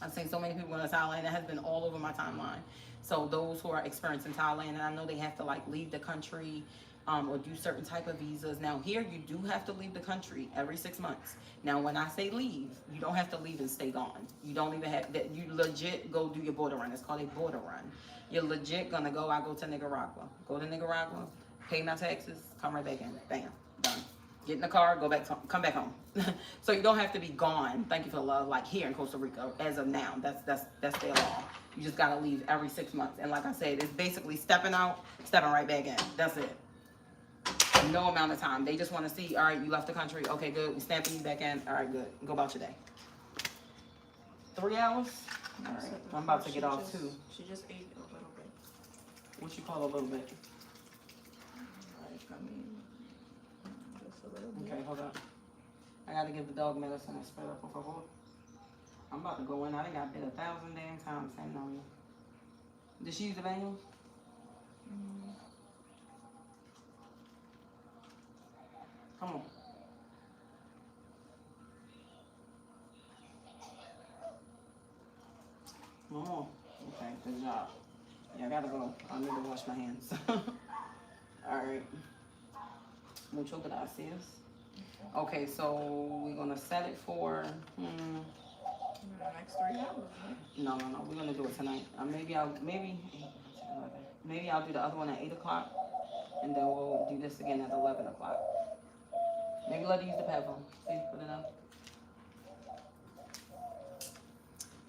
I've seen so many people going to Thailand. It has been all over my timeline. So those who are experiencing Thailand, and I know they have to like leave the country or do certain type of visas. Now here, you do have to leave the country every 6 months. Now when I say leave, you don't have to leave and stay gone. You don't even have that. You legit go do your border run. It's called a border run. You're legit gonna go. I go to Nicaragua. Go to Nicaragua. Pay my taxes, come right back in. Bam, done. Get in the car, go back, come back home. So you don't have to be gone. Thank you for the love. Like here in Costa Rica, as of now, that's their law. You just gotta leave every 6 months. And like I said, it's basically stepping out, stepping right back in. That's it. No amount of time. They just want to see. All right, you left the country. Okay, good. We stamping you back in. All right, good. Go about your day. 3 hours. All right. I'm about to get off too. She just ate a little bit. What you call a little bit? I mean, just a little bit. Okay, hold up. I gotta give the dog medicine and spread up for favor. I'm about to go in. I done got bit 1,000 damn times standing on you. Did she use the bangles? Come on. Come on. Okay, good job. Yeah, I gotta go. I need to wash my hands. Alright. Mucho gracias. Okay, so we're gonna set it for The next 3 hours, right? no. We're gonna do it tonight. Maybe I'll do the other one at 8 o'clock, and then we'll do this again at 11 o'clock. Maybe let her use the bathroom. See, put it up.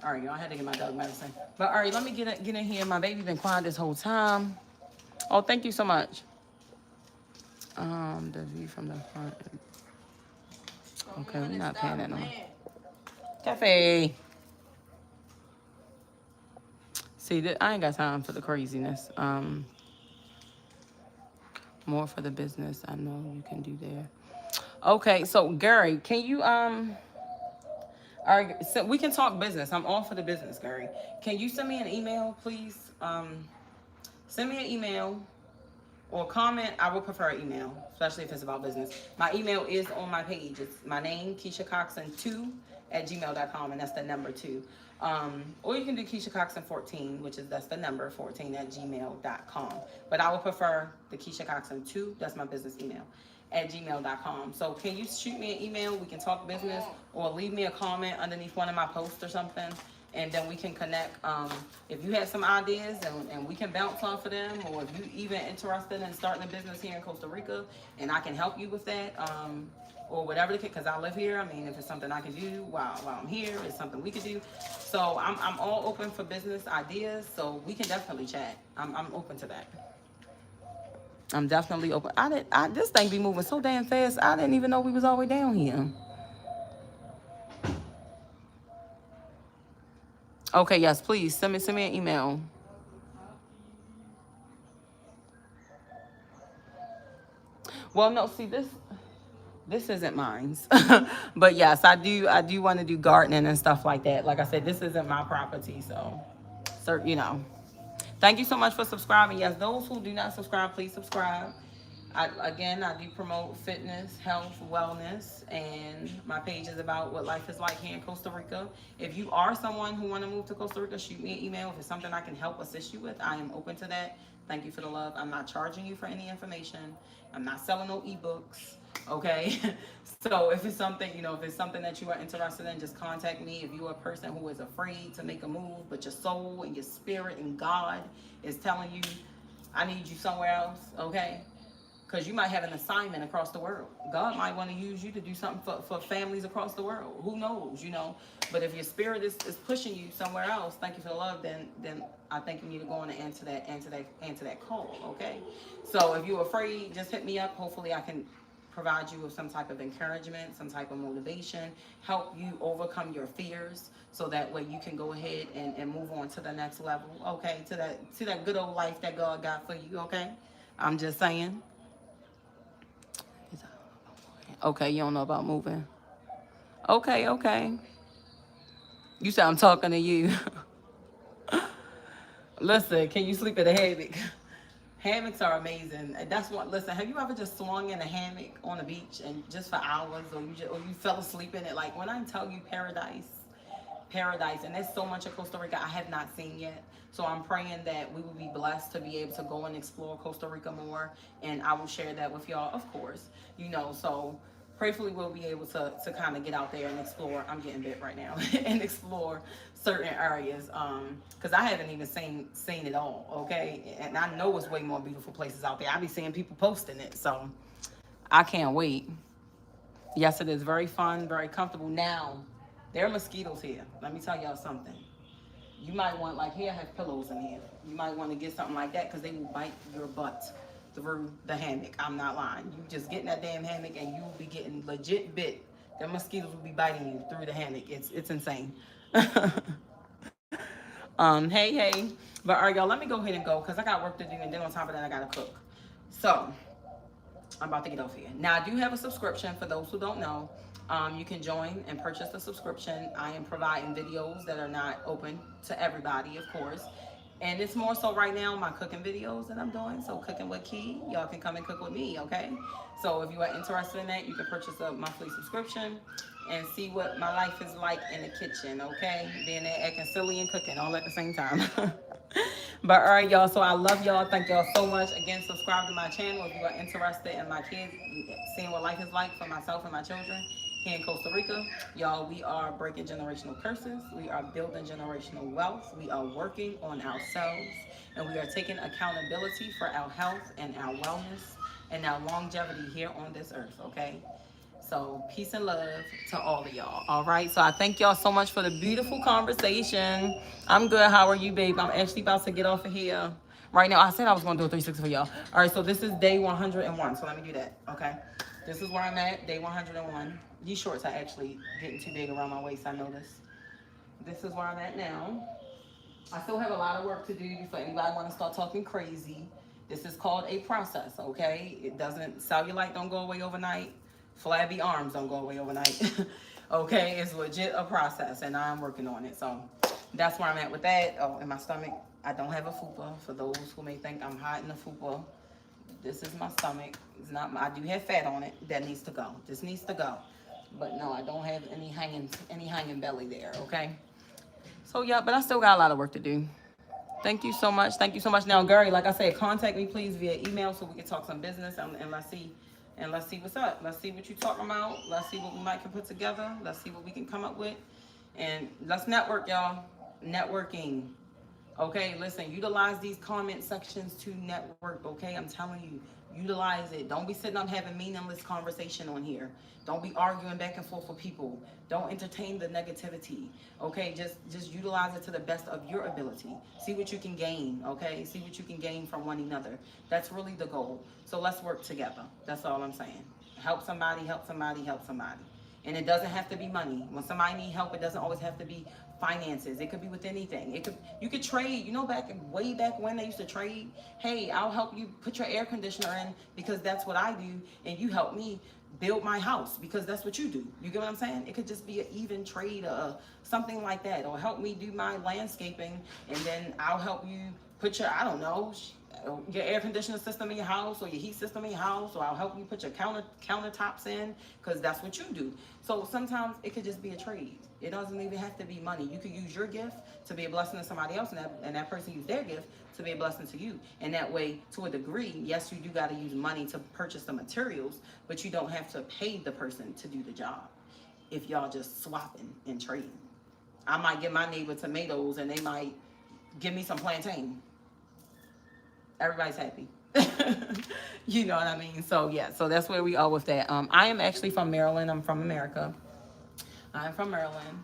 All right, y'all, I had to get my dog medicine. But all right, let me get in here. My baby been quiet this whole time. Oh, thank you so much. The view from the front. Okay, we're not paying that no more. Cafe. See, I ain't got time for the craziness. More for the business. I know you can do there. Okay, so Gary, can you all right, so we can talk business. I'm all for the business, Gary. Can you send me an email, please? Send me an email or comment. I would prefer an email, especially if it's about business. My email is on my page. It's my name, KeishaCoxson2 @gmail.com, and that's the number 2. Or you can do Keishacoxson14, that's the number 14 @gmail.com. But I would prefer the KeishaCoxson2. That's my business email @gmail.com. So can you shoot me an email? We can talk business, or leave me a comment underneath one of my posts or something, and then we can connect. If you have some ideas and we can bounce off of them, or if you even interested in starting a business here in Costa Rica and I can help you with that, or whatever the case, because I live here. I mean, if it's something I can do while I'm here, it's something we could do. So I'm all open for business ideas, so we can definitely chat. I'm open to that. I'm definitely open. This thing be moving so damn fast. I didn't even know we was all the way down here. Okay, yes, please send me an email. Well, no, see this isn't mine. But yes, I do want to do gardening and stuff like that. Like I said, this isn't my property, so you know. Thank you so much for subscribing. Yes, those who do not subscribe, please subscribe. I do promote fitness, health, wellness, and my page is about what life is like here in Costa Rica. If you are someone who want to move to Costa Rica, shoot me an email. If it's something I can help assist you with, I am open to that. Thank you for the love. I'm not charging you for any information. I'm not selling no ebooks. Okay. So if it's something, if it's something that you are interested in, just contact me. If you're a person who is afraid to make a move, but your soul and your spirit and God is telling you, I need you somewhere else, okay? Because you might have an assignment across the world. God might want to use you to do something for families across the world. Who knows, But if your spirit is pushing you somewhere else, thank you for the love, then I think you need to go on and answer that call, okay? So if you're afraid, just hit me up. Hopefully I can provide you with some type of encouragement, some type of motivation, help you overcome your fears, so that way you can go ahead and move on to the next level, okay? To that good old life that God got for you, okay? I'm just saying. Okay, you don't know about moving. Okay. You said I'm talking to you. Listen, can you sleep in a hammock? Hammocks are amazing. That's what. Listen, have you ever just swung in a hammock on the beach and just for hours, or you fell asleep in it? Like when I tell you paradise, and there's so much of Costa Rica I have not seen yet. So I'm praying that we will be blessed to be able to go and explore Costa Rica more, and I will share that with y'all, of course. So prayerfully we'll be able to kind of get out there and explore. I'm getting bit right now and explore certain areas, because I haven't even seen it all, okay? And I know it's way more beautiful places out there. I be seeing people posting it, so I can't wait. Yes, it is very fun, very comfortable. Now, there are mosquitoes here. Let me tell y'all something. You might want, like, here I have pillows in here. You might want to get something like that, because they will bite your butt through the hammock. I'm not lying. You just get in that damn hammock and you will be getting legit bit. The mosquitoes will be biting you through the hammock. It's insane. Hey. But all right, y'all, let me go ahead and go, because I got work to do, and then on top of that, I got to cook. So I'm about to get off here. Now, I do have a subscription for those who don't know. You can join and purchase the subscription. I am providing videos that are not open to everybody, of course. And it's more so right now my cooking videos that I'm doing. So Cooking with Key, y'all can come and cook with me, okay? So if you are interested in that, you can purchase a monthly subscription and see what my life is like in the kitchen, okay? Being there acting silly and cooking all at the same time. But all right, y'all, so I love y'all. Thank y'all so much. Again, subscribe to my channel if you are interested in my kids, seeing what life is like for myself and my children here in Costa Rica. Y'all, we are breaking generational curses. We are building generational wealth. We are working on ourselves, and we are taking accountability for our health and our wellness and our longevity here on this earth, okay? So peace and love to all of y'all. All right. So I thank y'all so much for the beautiful conversation. I'm good. How are you, babe? I'm actually about to get off of here right now. I said I was going to do a 360 for y'all. All right. So this is day 101. So let me do that. Okay. This is where I'm at. Day 101. These shorts are actually getting too big around my waist, I noticed. This is where I'm at now. I still have a lot of work to do before anybody want to start talking crazy. This is called a process, okay? It doesn't, cellulite don't go away overnight. Flabby arms don't go away overnight. Okay, it's legit a process, and I'm working on it. So that's where I'm at with that. Oh, in my stomach, I don't have a fupa. For those who may think I'm hiding a fupa, this is my stomach. It's not. I do have fat on it that needs to go. This needs to go. But no, I don't have any hanging belly there. Okay. So yeah, but I still got a lot of work to do. Thank you so much. Thank you so much. Now, Gary, like I said, contact me please via email so we can talk some business, and let's see what's up. Let's see what you're talking about. Let's see what we might can put together. Let's see what we can come up with, and let's network, y'all. networking. Okay, listen, utilize these comment sections to network. Okay, I'm telling you, utilize it. Don't be sitting up having meaningless conversation on here. Don't be arguing back and forth with people. Don't entertain the negativity. Okay, just utilize it to the best of your ability. See what you can gain. Okay, see what you can gain from one another. That's really the goal. So let's work together. That's all I'm saying. Help somebody, help somebody, help somebody. And it doesn't have to be money. When somebody needs help, it doesn't always have to be finances. It could be with anything. You could trade. You know, way back when they used to trade. Hey, I'll help you put your air conditioner in because that's what I do, and you help me build my house because that's what you do. You get what I'm saying? It could just be an even trade, something like that, or help me do my landscaping, and then I'll help you put your, I don't know, your air conditioner system in your house or your heat system in your house, or I'll help you put your countertops in because that's what you do. So sometimes it could just be a trade. It doesn't even have to be money. You could use your gift to be a blessing to somebody else, and that person use their gift to be a blessing to you. And that way, to a degree, yes, you do got to use money to purchase the materials, but you don't have to pay the person to do the job if y'all just swapping and trading. I might give my neighbor tomatoes and they might give me some plantain. Everybody's happy. You know what I mean? So yeah, so that's where we are with that. I am actually from Maryland. I'm from America. I'm from Maryland.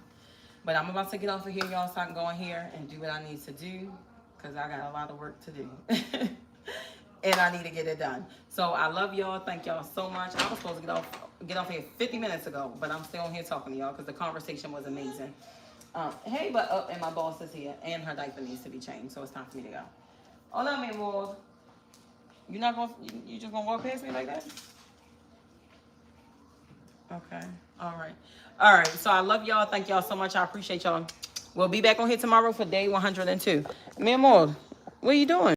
But I'm about to get off of here, y'all, so I can go in here and do what I need to do because I got a lot of work to do. And I need to get it done. So I love y'all. Thank y'all so much. I was supposed to get off here 50 minutes ago, but I'm still here talking to y'all because the conversation was amazing. Hey, and my boss is here, and her diaper needs to be changed, so it's time for me to go. Hola, mi amor. You just gonna walk past me like that? Okay. All right. So I love y'all. Thank y'all so much. I appreciate y'all. We'll be back on here tomorrow for day 102. Mi amor, what are you doing?